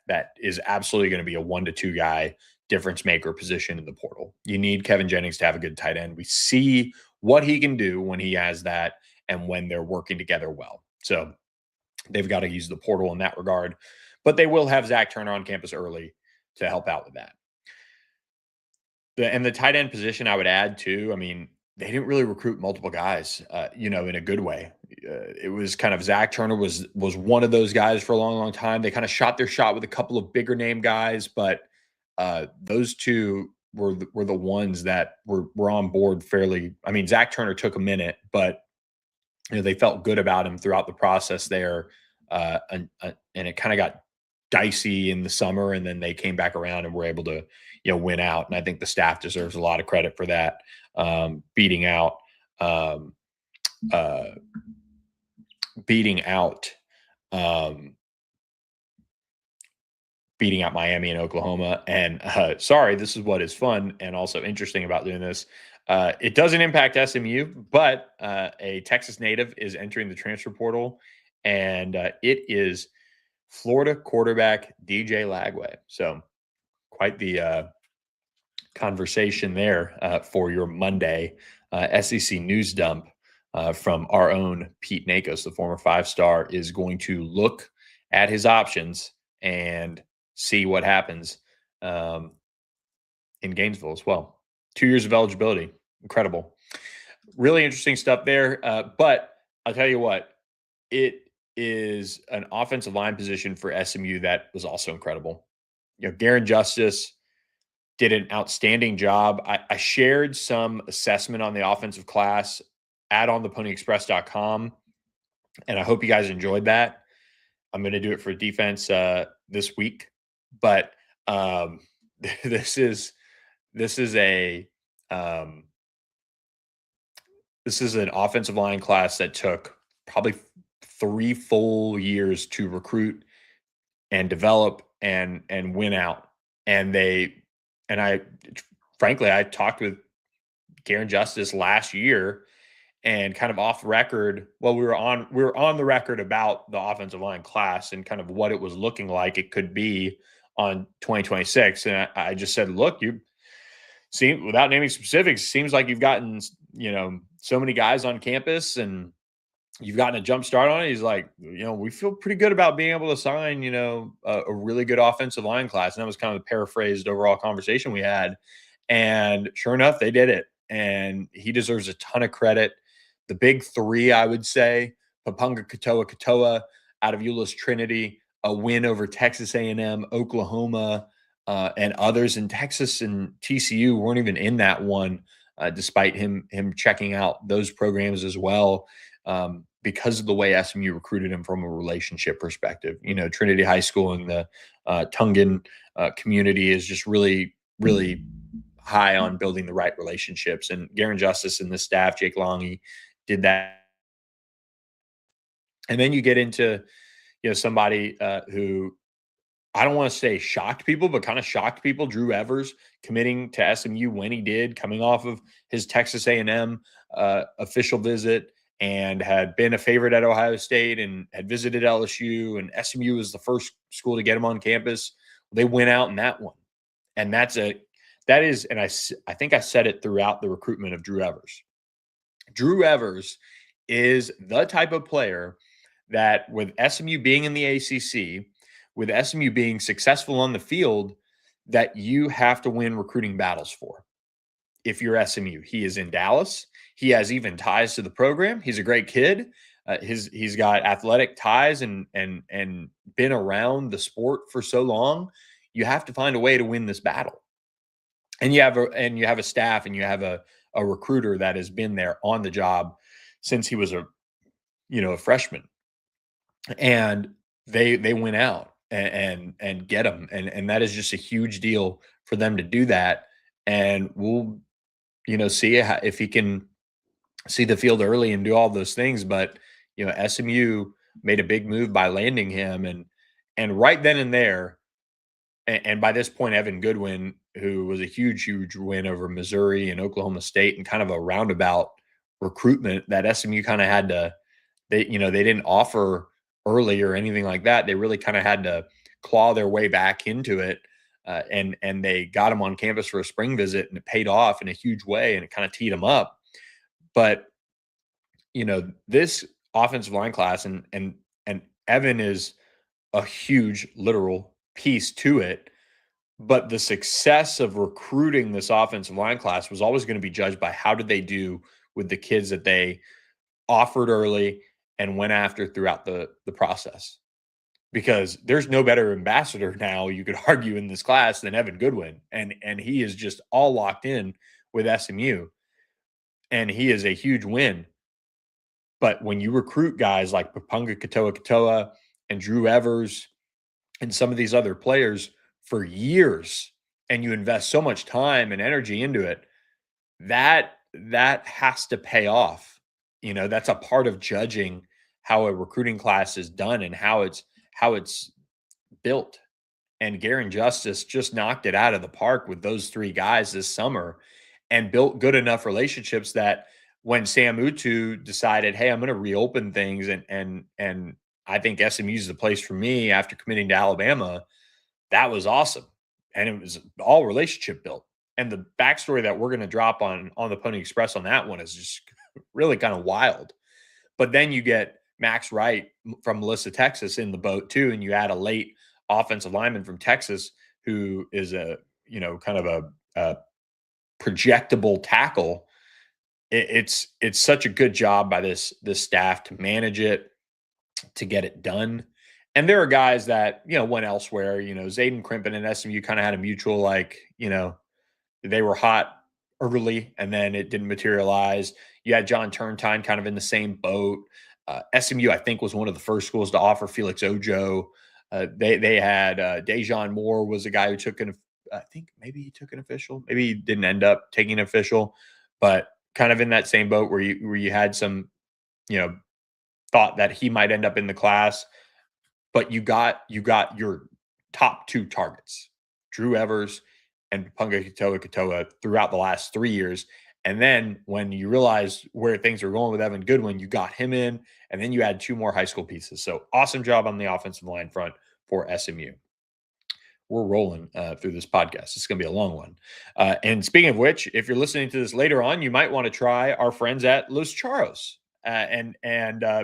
is absolutely going to be a 1 to 2 guy difference maker position in the portal. You need Kevin Jennings to have a good tight end. We see what he can do when he has that and when they're working together well. So they've got to use the portal in that regard, but they will have Zach Turner on campus early to help out with that. And the tight end position I would add too, I mean, they didn't really recruit multiple guys, in a good way. It was kind of Zach Turner was one of those guys for a long, long time. They kind of shot their shot with a couple of bigger name guys, but those two were the ones that were on board fairly. I mean, Zach Turner took a minute, but they felt good about him throughout the process there, and it kind of got dicey in the summer, and then they came back around and were able to win out. And I think the staff deserves a lot of credit for that, beating out Miami and Oklahoma. And sorry, this is what is fun and also interesting about doing this. It doesn't impact SMU, but a Texas native is entering the transfer portal, and it is Florida quarterback DJ Lagway. So quite the conversation there for your Monday SEC news dump from our own Pete Nakos, the former 5-star, is going to look at his options and see what happens in Gainesville as well. 2 years of eligibility. Incredible. Really interesting stuff there. But I'll tell you what, it is an offensive line position for SMU that was also incredible. Garen Justice did an outstanding job. I shared some assessment on the offensive class at ontheponyexpress.com, and I hope you guys enjoyed that. I'm going to do it for defense this week, but this is a this is an offensive line class that took probably 3 full years to recruit and develop and win out. And I frankly, I talked with Garen Justice last year and kind of off record. Well, we were on the record about the offensive line class and kind of what it was looking like it could be on 2026. And I just said, look, you see, without naming specifics, seems like you've gotten, so many guys on campus and you've gotten a jump start on it. He's like, we feel pretty good about being able to sign, a really good offensive line class. And that was kind of the paraphrased overall conversation we had. And sure enough, they did it. And he deserves a ton of credit. The big three, I would say, Papunga Katoa out of Euless Trinity, a win over Texas A&M, Oklahoma, and others in Texas and TCU weren't even in that one, despite him checking out those programs as well, because of the way SMU recruited him from a relationship perspective. Trinity High School and the Tongan community is just really, really high on building the right relationships. And Garen Justice and the staff, Jake Longy, did that. And then you get into, somebody who I don't want to say shocked people, but kind of shocked people. Drew Evers committing to SMU when he did, coming off of his Texas A&M official visit, and had been a favorite at Ohio State and had visited LSU, and SMU was the first school to get him on campus. They went out in that one. And I think I said it throughout the recruitment of Drew Evers. Drew Evers is the type of player that, with SMU being in the ACC, with SMU being successful on the field, that you have to win recruiting battles for. If you're SMU, he is in Dallas. He has even ties to the program. He's a great kid. He's got athletic ties and been around the sport for so long. You have to find a way to win this battle. And you have a staff and you have a recruiter that has been there on the job since he was a freshman. And they went out and get him. And that is just a huge deal for them to do that. And we'll, see if he can see the field early and do all those things. But, SMU made a big move by landing him. And right then and there, and by this point, Evan Goodwin, who was a huge, huge win over Missouri and Oklahoma State, and kind of a roundabout recruitment that SMU kind of had to, they didn't offer early or anything like that. They really kind of had to claw their way back into it. And they got him on campus for a spring visit, and it paid off in a huge way, and it kind of teed him up. But, this offensive line class and Evan is a huge literal piece to it. But the success of recruiting this offensive line class was always going to be judged by how did they do with the kids that they offered early and went after throughout the process. Because there's no better ambassador now, you could argue, in this class than Evan Goodwin. And he is just all locked in with SMU. And he is a huge win. But when you recruit guys like Papunga Katoa and Drew Evers and some of these other players for years, and you invest so much time and energy into it, that has to pay off. That's a part of judging how a recruiting class is done and how it's built. And Garen Justice just knocked it out of the park with those three guys this summer and built good enough relationships that when Sam Utu decided, hey, I'm going to reopen things and I think SMU is the place for me after committing to Alabama, that was awesome. And it was all relationship built. And the backstory that we're going to drop on the Pony Express on that one is just really kind of wild. But then you get Max Wright from Melissa, Texas in the boat too. And you add a late offensive lineman from Texas who is a projectable tackle. It's such a good job by this staff to manage it to get it done. And there are guys that, went elsewhere. Zayden Crimpin and SMU kind of had a mutual, they were hot early and then it didn't materialize. You had John Turntine kind of in the same boat. SMU, I think, was one of the first schools to offer Felix Ojo. They had Dejon Moore was a guy who took I think maybe he took an official. Maybe he didn't end up taking an official, but kind of in that same boat where you had some, thought that he might end up in the class, but you got your top two targets, Drew Evers and Punga Katoa throughout the last 3 years. And then when you realized where things were going with Evan Goodwin, you got him in, and then you had two more high school pieces. So awesome job on the offensive line front for SMU. We're rolling through this podcast. It's going to be a long one. And speaking of which, if you're listening to this later on, you might want to try our friends at Los Charros and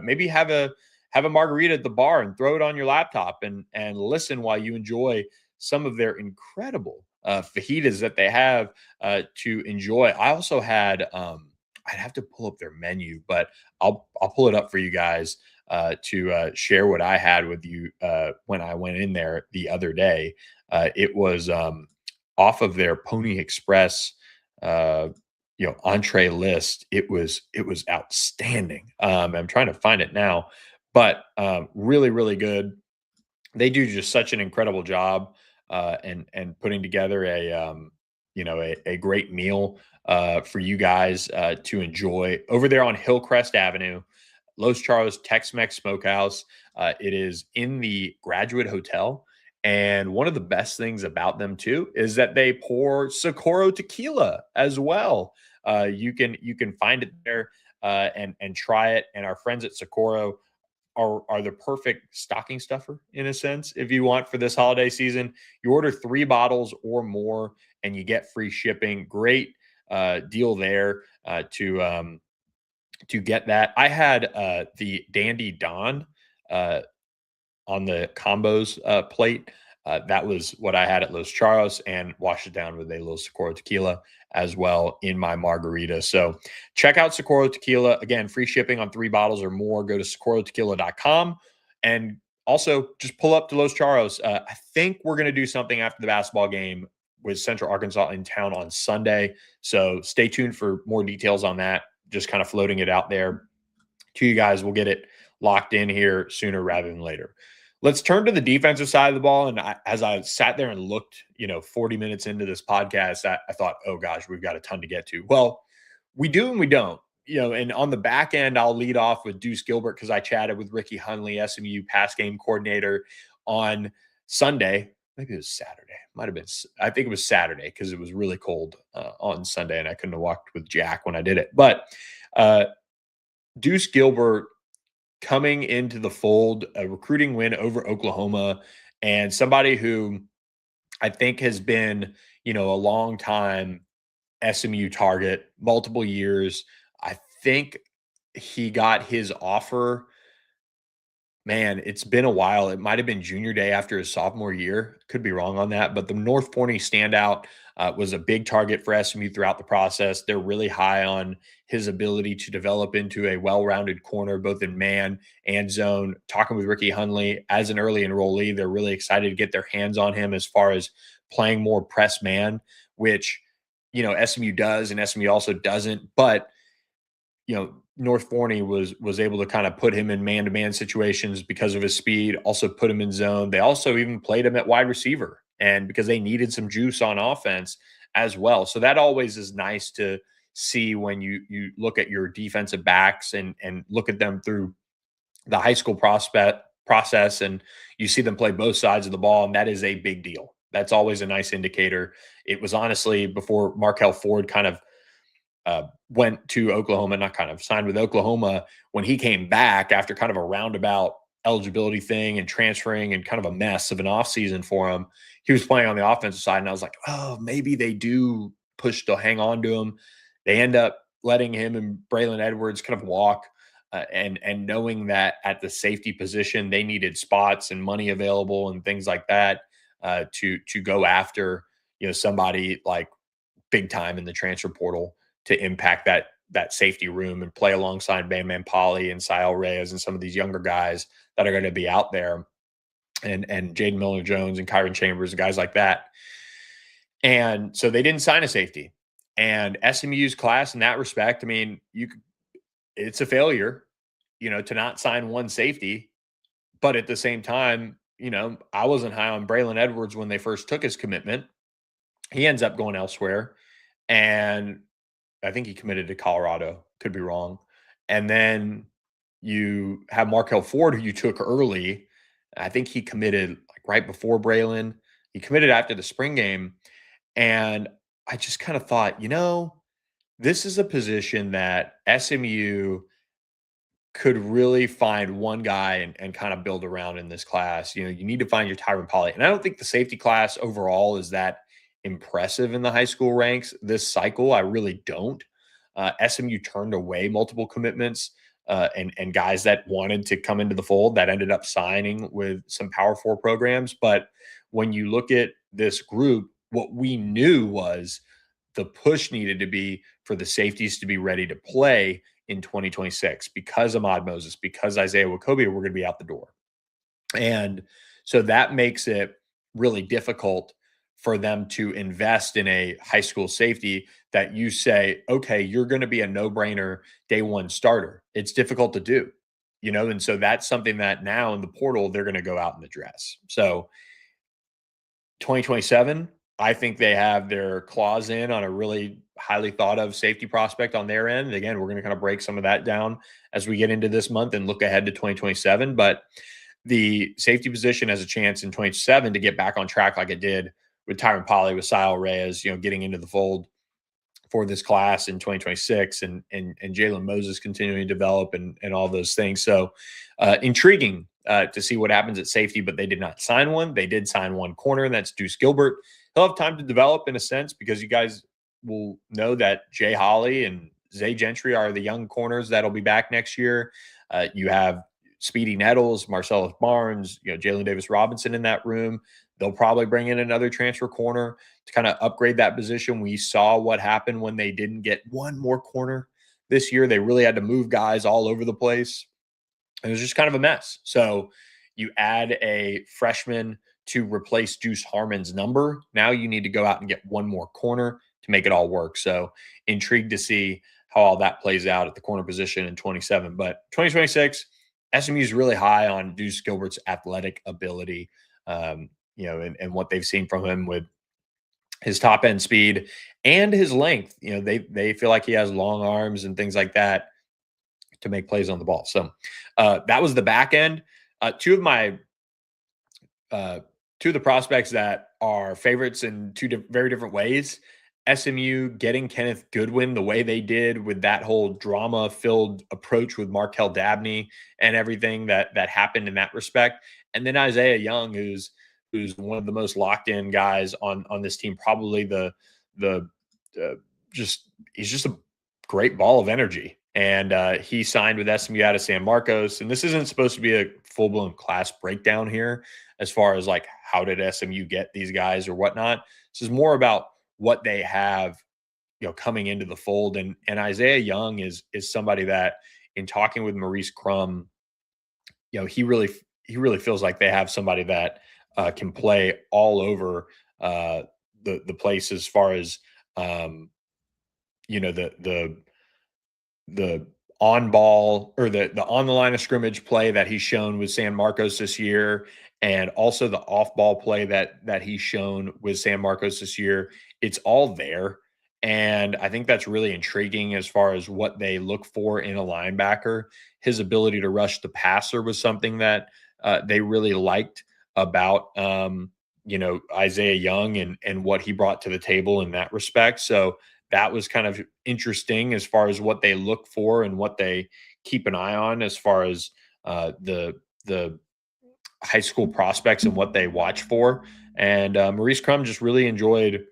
maybe have a margarita at the bar and throw it on your laptop and listen while you enjoy some of their incredible fajitas that they have to enjoy. I also had I'd have to pull up their menu, but I'll pull it up for you guys to share what I had with you when I went in there the other day. It was off of their Pony Express entree list. It was outstanding. I'm trying to find it now, but really, really good. They do just such an incredible job and putting together a great meal for you guys to enjoy over there on Hillcrest Avenue, Los Charros Tex-Mex Smokehouse. It is in the Graduate Hotel. And one of the best things about them too is that they pour Socorro tequila as well. You can find it there and try it. And our friends at Socorro are the perfect stocking stuffer in a sense. If you want for this holiday season, you order 3 bottles or more and you get free shipping. Great deal there to get that. I had the Dandy Don on the combos plate. That was what I had at Los Charros and washed it down with a little Socorro tequila as well in my margarita. So check out Socorro tequila. Again, free shipping on 3 bottles or more. Go to socorrotequila.com and also just pull up to Los Charros. I think we're going to do something after the basketball game with Central Arkansas in town on Sunday. So stay tuned for more details on that. Just kind of floating it out there to you guys. We'll get it locked in here sooner rather than later. Let's turn to the defensive side of the ball. And as I sat there and looked, 40 minutes into this podcast, I thought, oh gosh, we've got a ton to get to. Well, we do and we don't. And on the back end, I'll lead off with Deuce Gilbert because I chatted with Ricky Hunley, SMU pass game coordinator, on Sunday. Maybe it was Saturday. Might have been. I think it was Saturday because it was really cold on Sunday and I couldn't have walked with Jack when I did it. But Deuce Gilbert coming into the fold, a recruiting win over Oklahoma, and somebody who I think has been, a long time SMU target, multiple years. I think he got his offer. Man, it's been a while. It might have been junior day after his sophomore year. Could be wrong on that. But the North Forney standout was a big target for SMU throughout the process. They're really high on his ability to develop into a well-rounded corner, both in man and zone. Talking with Ricky Hunley as an early enrollee, they're really excited to get their hands on him as far as playing more press man, which, SMU does and SMU also doesn't. But, North Forney was able to kind of put him in man-to-man situations because of his speed, also put him in zone. They also even played him at wide receiver, and because they needed some juice on offense as well. So that always is nice to see when you look at your defensive backs and look at them through the high school process and you see them play both sides of the ball, and that is a big deal. That's always a nice indicator. It was honestly before Markel Ford kind of went to Oklahoma, signed with Oklahoma, when he came back after kind of a roundabout eligibility thing and transferring and kind of a mess of an offseason for him, he was playing on the offensive side. And I was like, oh, maybe they do push to hang on to him. They end up letting him and Braylon Edwards kind of walk and knowing that at the safety position, they needed spots and money available and things like that to go after, somebody like big time in the transfer portal to impact that safety room and play alongside Bam Man Polly and Sile Reyes and some of these younger guys that are going to be out there, and Jaden Miller Jones and Kyron Chambers and guys like that. And so they didn't sign a safety. And SMU's class in that respect, I mean, it's a failure, to not sign one safety. But at the same time, I wasn't high on Braylon Edwards when they first took his commitment. He ends up going elsewhere. And I think he committed to Colorado. Could be wrong. And then you have Markel Ford, who you took early. I think he committed like right before Braylon. He committed after the spring game. And I just kind of thought, this is a position that SMU could really find one guy and kind of build around in this class. You need to find your Tyron Polley. And I don't think the safety class overall is that impressive in the high school ranks this cycle. I really don't. SMU turned away multiple commitments and guys that wanted to come into the fold that ended up signing with some Power 4 programs. But when you look at this group, what we knew was the push needed to be for the safeties to be ready to play in 2026 because Ahmad Moses, because Isaiah Wacobia were going to be out the door. And so that makes it really difficult for them to invest in a high school safety that you say, okay, you're going to be a no-brainer day one starter. It's difficult to do, and so that's something that now in the portal, they're going to go out and address. So 2027, I think they have their claws in on a really highly thought of safety prospect on their end. Again, we're going to kind of break some of that down as we get into this month and look ahead to 2027. But the safety position has a chance in 2027 to get back on track like it did with Tyron Polley, with Sile Reyes, getting into the fold for this class in 2026 and Jalen Moses continuing to develop and all those things. So intriguing to see what happens at safety, but they did not sign one. They did sign one corner, and that's Deuce Gilbert. He'll have time to develop in a sense because you guys will know that Jay Holly and Zay Gentry are the young corners that'll be back next year. You have Speedy Nettles, Marcellus Barnes, Jalen Davis Robinson in that room. They'll probably bring in another transfer corner to kind of upgrade that position. We saw what happened when they didn't get one more corner this year. They really had to move guys all over the place. It was just kind of a mess. So you add a freshman to replace Deuce Harmon's number. Now you need to go out and get one more corner to make it all work. So intrigued to see how all that plays out at the corner position in 27. But 2026, SMU is really high on Deuce Gilbert's athletic ability, and what they've seen from him with his top end speed and his length. They feel like he has long arms and things like that to make plays on the ball. So that was the back end. Two of the prospects that are favorites in very different ways. SMU getting Kenneth Goodwin the way they did with that whole drama-filled approach with Markel Dabney and everything that happened in that respect. And then Isaiah Young, who's one of the most locked-in guys on this team, probably he's just a great ball of energy. And he signed with SMU out of San Marcos. And this isn't supposed to be a full-blown class breakdown here as far as like how did SMU get these guys or whatnot. This is more about what they have, coming into the fold. And Isaiah Young is somebody that, in talking with Maurice Crum, he really feels like they have somebody that can play all over the place as far as the on ball or the on the line of scrimmage play that he's shown with San Marcos this year, and also the off ball play that he's shown with San Marcos this year. It's all there. And I think that's really intriguing as far as what they look for in a linebacker. His ability to rush the passer was something that they really liked about, Isaiah Young and what he brought to the table in that respect. So that was kind of interesting as far as what they look for and what they keep an eye on as far as the high school prospects and what they watch for. And Maurice Crum just really enjoyed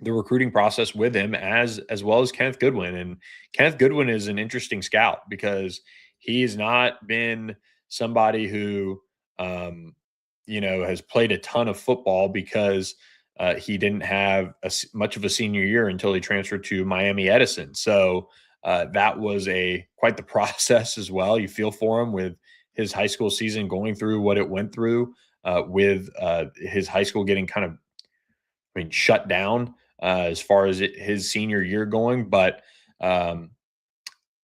the recruiting process with him as well as Kenneth Goodwin. And Kenneth Goodwin is an interesting scout because he has not been somebody who, has played a ton of football because he didn't have much of a senior year until he transferred to Miami Edison. So that was quite the process as well. You feel for him with his high school season going through what it went through, with his high school getting kind of, shut down as far as his senior year going. But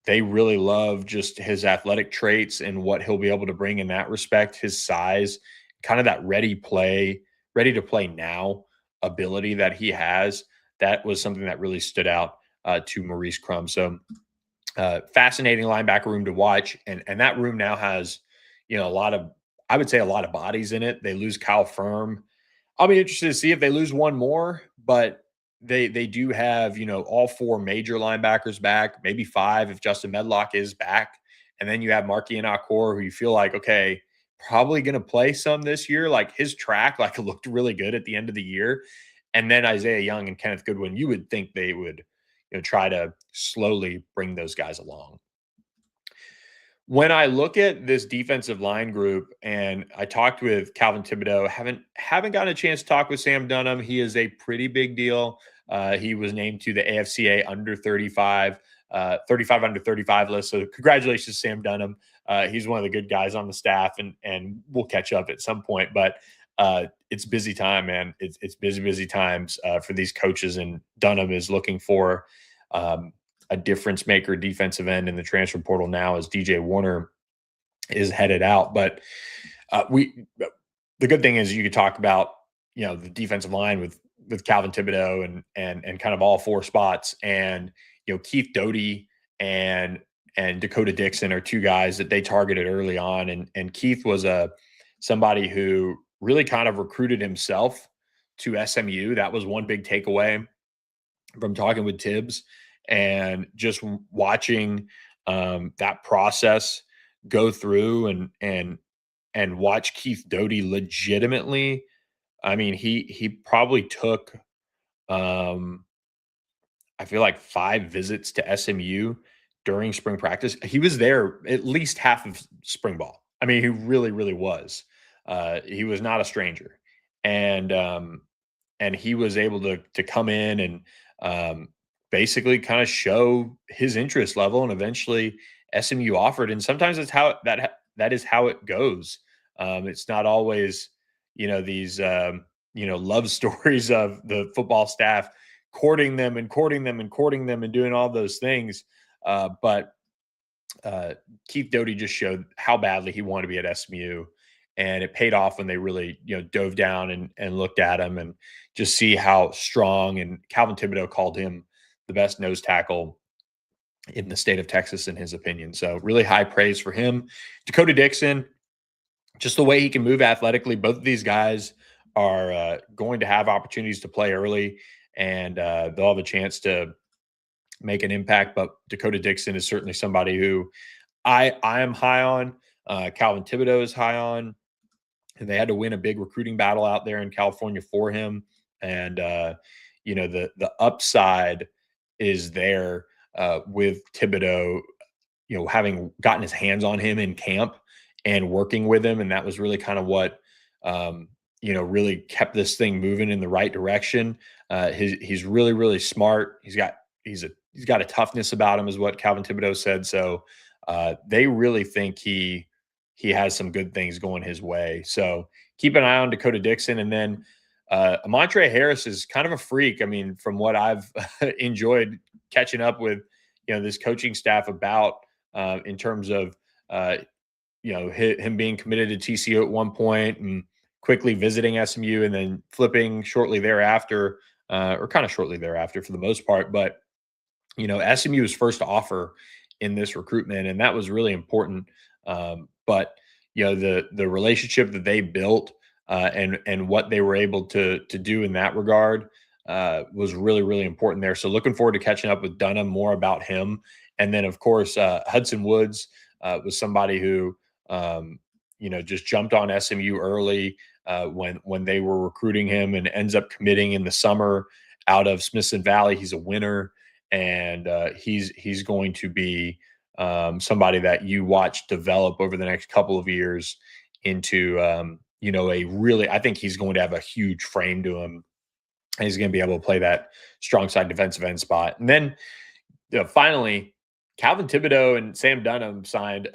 they really love just his athletic traits and what he'll be able to bring in that respect, his size, kind of that ready to play now ability that he has. That was something that really stood out to Maurice Crum. So fascinating linebacker room to watch. And that room now has, I would say a lot of bodies in it. They lose Kyle Firm. I'll be interested to see if they lose one more, but they do have, all four major linebackers back, maybe five if Justin Medlock is back. And then you have Marky and Akor, who you feel like, okay, probably going to play some this year. Like his track, looked really good at the end of the year. And then Isaiah Young and Kenneth Goodwin, you would think they would, try to slowly bring those guys along. When I look at this defensive line group, and I talked with Calvin Thibodeau, haven't gotten a chance to talk with Sam Dunham. He is a pretty big deal. He was named to the AFCA under 35 under 35 list. So congratulations, Sam Dunham. He's one of the good guys on the staff, and we'll catch up at some point. But it's busy time, man. It's busy times for these coaches, and Dunham is looking for a difference maker defensive end in the transfer portal now as DJ Warner is headed out. But the good thing is you could talk about, the defensive line with Calvin Thibodeau and kind of all four spots. And, Keith Doty and Dakota Dixon are two guys that they targeted early on. And Keith was somebody who really kind of recruited himself to SMU. That was one big takeaway from talking with Tibbs. And just watching that process go through and watch Keith Doty legitimately. I mean, he probably took, I feel like 5 visits to SMU during spring practice. He was there at least half of spring ball. I mean, he really, really was. He was not a stranger, and he was able to come in and basically kind of show his interest level, and eventually SMU offered. And sometimes it's how that is how it goes. It's not always, these, love stories of the football staff courting them and doing all those things. But Keith Doty just showed how badly he wanted to be at SMU, and it paid off when they really, dove down and looked at him and just see how strong. And Calvin Thibodeau called him the best nose tackle in the state of Texas, in his opinion. So really high praise for him. Dakota Dixon, just the way he can move athletically. Both of these guys are going to have opportunities to play early, and they'll have a chance to make an impact. But Dakota Dixon is certainly somebody who I am high on. Calvin Thibodeau is high on. And they had to win a big recruiting battle out there in California for him. And, the upside is there with Thibodeau, having gotten his hands on him in camp and working with him. And that was really kind of what, really kept this thing moving in the right direction. He's really, really smart. He's got a toughness about him, is what Calvin Thibodeau said. So they really think he has some good things going his way. So keep an eye on Dakota Dixon. And then Amontre Harris is kind of a freak. I mean, from what I've enjoyed catching up with, this coaching staff about in terms of, him being committed to TCU at one point and quickly visiting SMU and then flipping shortly thereafter, or kind of shortly thereafter for the most part. But, SMU's first offer in this recruitment, and that was really important. But, the relationship that they built and what they were able to do in that regard was really, really important there. So looking forward to catching up with Dunham, more about him. And then, of course, Hudson Woods was somebody who, just jumped on SMU early when they were recruiting him, and ends up committing in the summer out of Smithson Valley. He's a winner, and he's going to be somebody that you watch develop over the next couple of years into, I think he's going to have a huge frame to him. And he's going to be able to play that strong side defensive end spot. And then finally, Calvin Thibodeau and Sam Dunham signed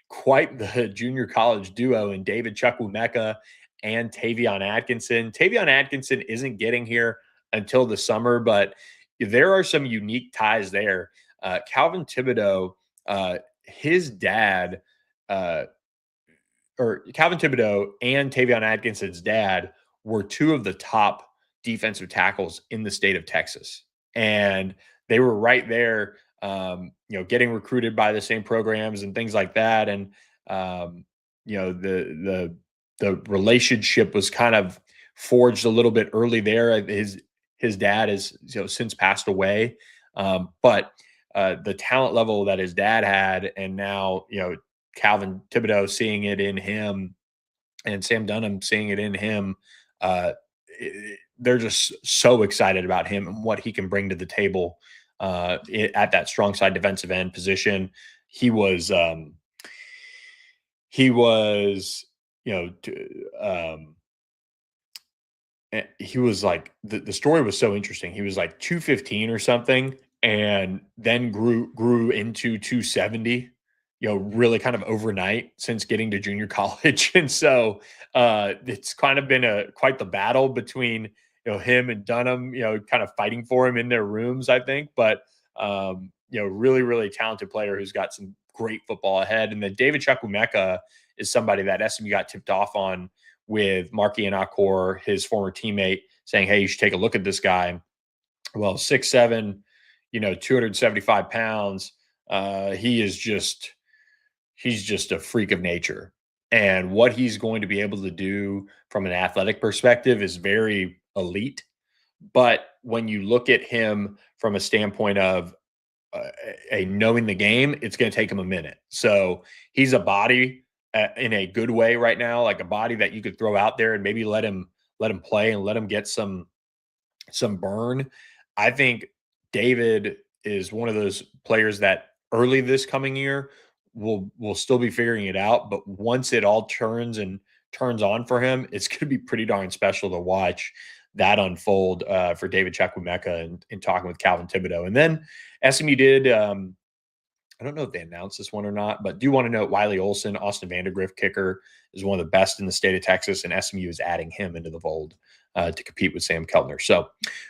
quite the junior college duo in David Chukwumeka and Tavion Atkinson. Tavion Atkinson isn't getting here until the summer, but there are some unique ties there. Calvin Thibodeau, his dad, or Calvin Thibodeau and Tavion Atkinson's dad were two of the top defensive tackles in the state of Texas. And they were right there, getting recruited by the same programs and things like that. And, the relationship was kind of forged a little bit early there. His dad has since passed away. But the talent level that his dad had, and now, Calvin Thibodeau seeing it in him and Sam Dunham seeing it in him, they're just so excited about him and what he can bring to the table at that strong side defensive end position. He was, he was like, the story was so interesting. He was like 215 or something, and then grew into 270, really kind of overnight since getting to junior college. And so it's kind of been quite the battle between, him and Dunham, kind of fighting for him in their rooms, I think. But, really, really talented player who's got some great football ahead. And then David Chukwumeka is somebody that SMU got tipped off on with Marky and Akor, his former teammate, saying, hey, you should take a look at this guy. Well, 6'7", 275 pounds. He's just a freak of nature. And what he's going to be able to do from an athletic perspective is very elite. But when you look at him from a standpoint of knowing the game, it's going to take him a minute. So he's a body in a good way right now, like a body that you could throw out there and maybe let him play and let him get some burn. I think David is one of those players that early this coming year will still be figuring it out, but once it all turns on for him, it's going to be pretty darn special to watch that unfold for David Chukwumeka and in talking with Calvin Thibodeau. And then SMU did, I don't know if they announced this one or not, but do want to note Wiley Olson, Austin Vandergrift kicker, is one of the best in the state of Texas, and SMU is adding him into the fold to compete with Sam Keltner. So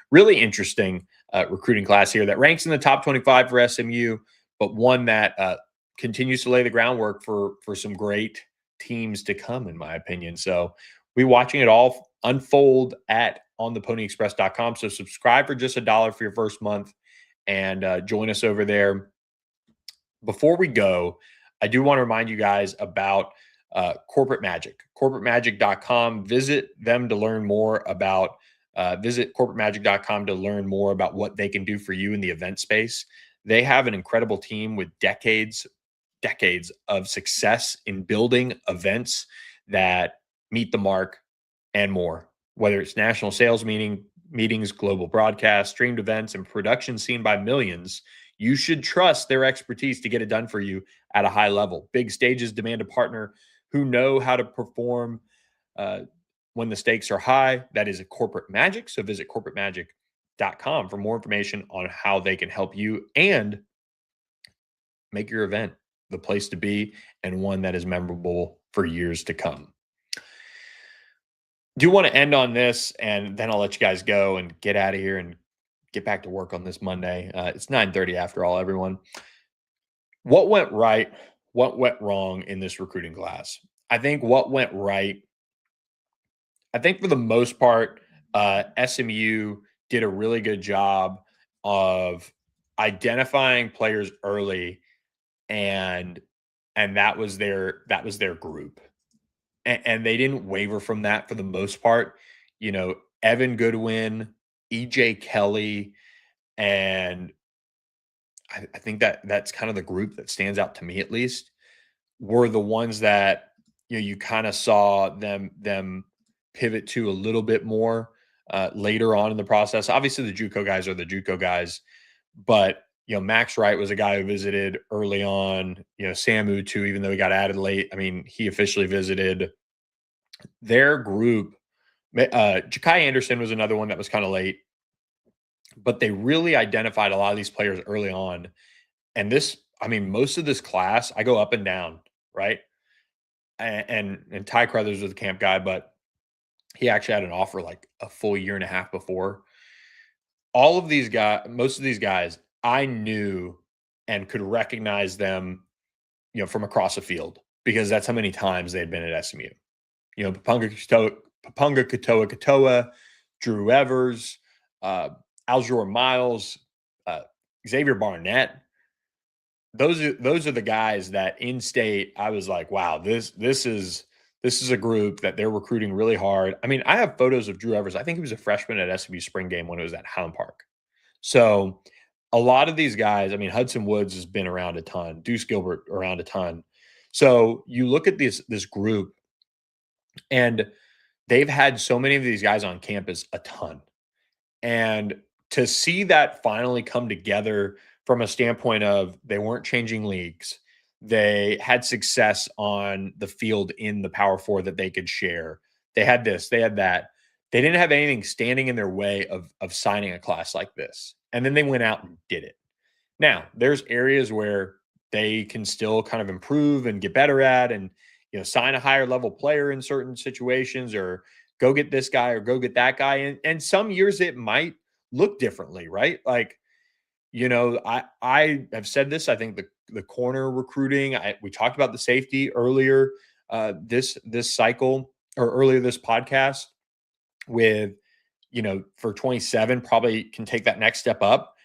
really interesting recruiting class here that ranks in the top 25 for SMU, but one that continues to lay the groundwork for some great teams to come, in my opinion. So we're watching it all unfold at ontheponyexpress.com. So subscribe for just $1 for your first month and join us over there. Before we go, I do want to remind you guys about Corporate Magic, corporatemagic.com. Visit them to learn more about, visit corporatemagic.com to learn more about what they can do for you in the event space. They have an incredible team with decades of success in building events that meet the mark and more, whether it's national sales meetings, global broadcasts, streamed events, and production seen by millions. You should trust their expertise to get it done for you at a high level. Big stages demand a partner who know how to perform when the stakes are high. That is a Corporate Magic. So visit corporatemagic.com for more information on how they can help you and make your event the place to be and one that is memorable for years to come. Do want to end on this, and then I'll let you guys go and get out of here and get back to work on this Monday. It's 9:30 after all, everyone. What went right? What went wrong in this recruiting class? I think what went right, I think for the most part, SMU did a really good job of identifying players early, and that was their group. And they didn't waver from that for the most part. Evan Goodwin, EJ Kelly, and I think that's kind of the group that stands out to me, at least, were the ones that you kind of saw them pivot to a little bit more later on in the process. Obviously, the JUCO guys are the JUCO guys, but Max Wright was a guy who visited early on. Samu too, even though he got added late. I mean, he officially visited. Their group. Ja'Kai Anderson was another one that was kind of late, but they really identified a lot of these players early on. And this, I mean, most of this class, I go up and down, right? And Ty Crothers was the camp guy, but he actually had an offer like a full year and a half before. All of these guys, most of these guys, I knew and could recognize them, from across the field because that's how many times they had been at SMU. Papunga Katoa, Drew Evers, Alzur Miles, Xavier Barnett. Those are the guys that in state I was like, wow, this is a group that they're recruiting really hard. I mean, I have photos of Drew Evers. I think he was a freshman at SMU spring game when it was at Highland Park. So a lot of these guys, I mean, Hudson Woods has been around a ton, Deuce Gilbert around a ton. So you look at this group, and they've had so many of these guys on campus a ton. And to see that finally come together from a standpoint of they weren't changing leagues, they had success on the field in the Power Four that they could share. They had this, they had that. They didn't have anything standing in their way of signing a class like this. And then they went out and did it. Now, there's areas where they can still kind of improve and get better at, and sign a higher level player in certain situations, or go get this guy or go get that guy. And some years it might look differently, right? Like, I have said this. I think the corner recruiting. We talked about the safety earlier this cycle, or earlier this podcast, with for 27 probably can take that next step up.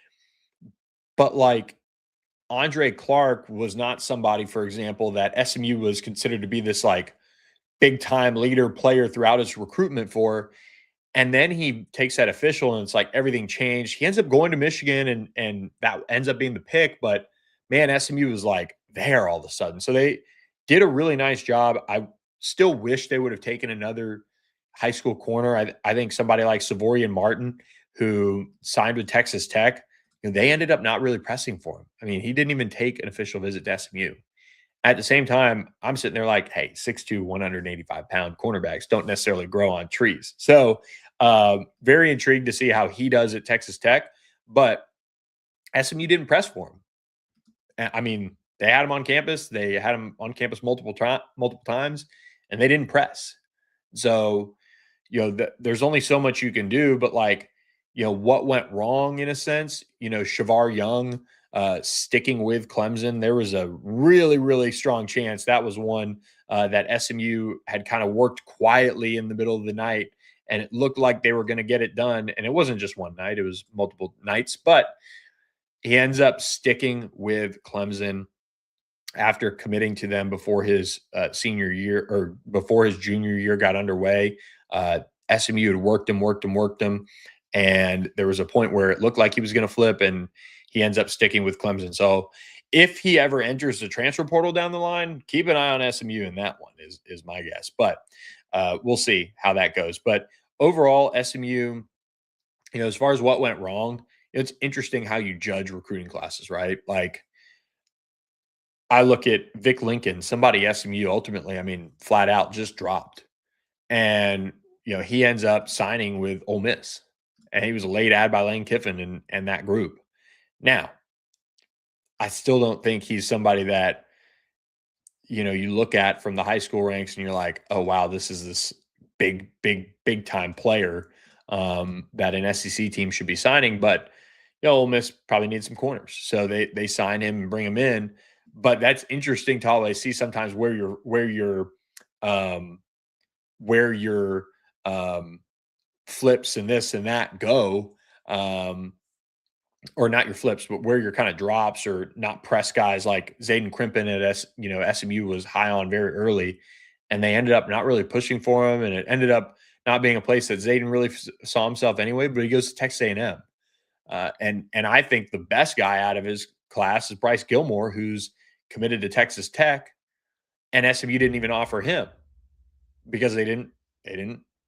But like Andre Clark was not somebody, for example, that SMU was considered to be this like big time leader player throughout his recruitment for. And then he takes that official and it's like everything changed. He ends up going to Michigan and that ends up being the pick. But man, SMU was like there all of a sudden. So they did a really nice job. I still wish they would have taken another high school corner. I think somebody like Savorian Martin, who signed with Texas Tech, they ended up not really pressing for him. I mean, he didn't even take an official visit to SMU. At the same time, I'm sitting there like, hey, 6'2", 185-pound cornerbacks don't necessarily grow on trees. So very intrigued to see how he does at Texas Tech. But SMU didn't press for him. I mean, they had him on campus. They had him on campus multiple times, and they didn't press. So, there's only so much you can do. But like, what went wrong in a sense, Shavar Young sticking with Clemson, there was a really, really strong chance that was one that SMU had kind of worked quietly in the middle of the night, and it looked like they were going to get it done. And it wasn't just one night, it was multiple nights, but he ends up sticking with Clemson after committing to them before his senior year, or before his junior year got underway. SMU had worked him. And there was a point where it looked like he was going to flip, and he ends up sticking with Clemson. So if he ever enters the transfer portal down the line, keep an eye on SMU in that one is my guess. But we'll see how that goes. But overall, SMU, as far as what went wrong, it's interesting how you judge recruiting classes, right? Like, I look at Vic Lincoln, somebody SMU ultimately, I mean, flat out just dropped. And, he ends up signing with Ole Miss. And he was a late ad by Lane Kiffin and that group. Now, I still don't think he's somebody that, you look at from the high school ranks and you're like, oh, wow, this is this big time player that an SEC team should be signing. But, Ole Miss probably needs some corners. So they sign him and bring him in. But that's interesting to always see sometimes where your flips and this and that go, or not your flips, but where your kind of drops or not press guys. Like Zayden Crimpin at SMU was high on very early, and they ended up not really pushing for him, and it ended up not being a place that Zayden really saw himself anyway. But he goes to Texas A&M, and I think the best guy out of his class is Bryce Gilmore, who's committed to Texas Tech, and SMU didn't even offer him because they didn't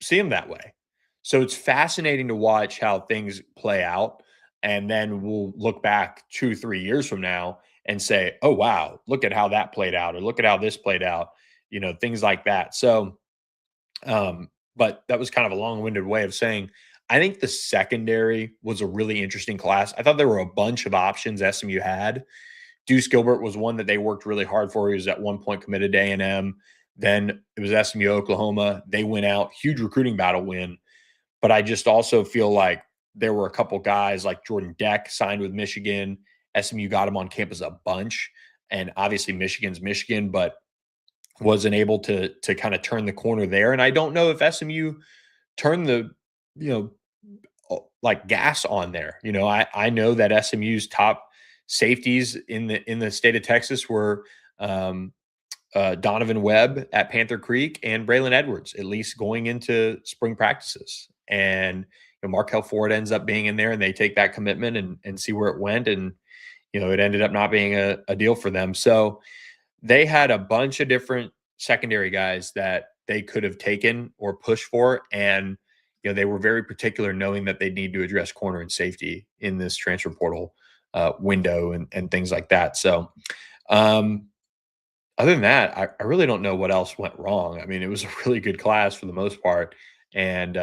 see him that way. So it's fascinating to watch how things play out. And then we'll look back 2-3 years from now and say, oh, wow, look at how that played out, or look at how this played out, things like that. So, but that was kind of a long-winded way of saying, I think the secondary was a really interesting class. I thought there were a bunch of options SMU had. Deuce Gilbert was one that they worked really hard for. He was at one point committed to A&M. Then it was SMU, Oklahoma. They went out, huge recruiting battle win. But I just also feel like there were a couple guys like Jordan Deck signed with Michigan. SMU got him on campus a bunch. And obviously Michigan's Michigan, but wasn't able to kind of turn the corner there. And I don't know if SMU turned the, like gas on there. I know that SMU's top safeties in the state of Texas were Donovan Webb at Panther Creek and Braylon Edwards, at least going into spring practices. And Markel Ford ends up being in there, and they take that commitment and see where it went. And, it ended up not being a deal for them. So they had a bunch of different secondary guys that they could have taken or pushed for. And, they were very particular knowing that they need to address corner and safety in this transfer portal window and things like that. So other than that, I really don't know what else went wrong. I mean, it was a really good class for the most part. And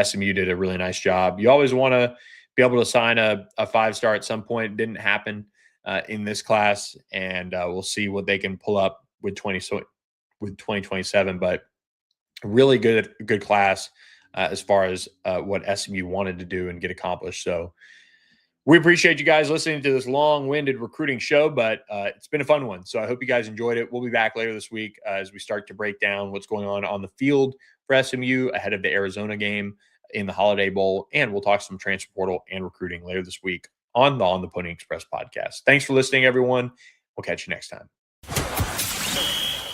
SMU did a really nice job. You always want to be able to sign a 5-star at some point. It didn't happen in this class, and we'll see what they can pull up with 2027. But really good class as far as what SMU wanted to do and get accomplished. So we appreciate you guys listening to this long-winded recruiting show, but it's been a fun one. So I hope you guys enjoyed it. We'll be back later this week as we start to break down what's going on the field for SMU ahead of the Arizona game in the Holiday Bowl, and we'll talk some transfer portal and recruiting later this week on the Pony Express podcast. Thanks for listening, everyone. We'll catch you next time.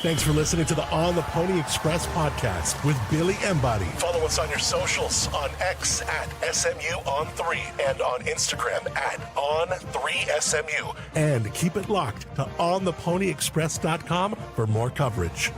Thanks for listening to the On the Pony Express podcast with Billy Embody. Follow us on your socials on X at SMU on3 and on Instagram at on3SMU. And keep it locked to ontheponyexpress.com for more coverage.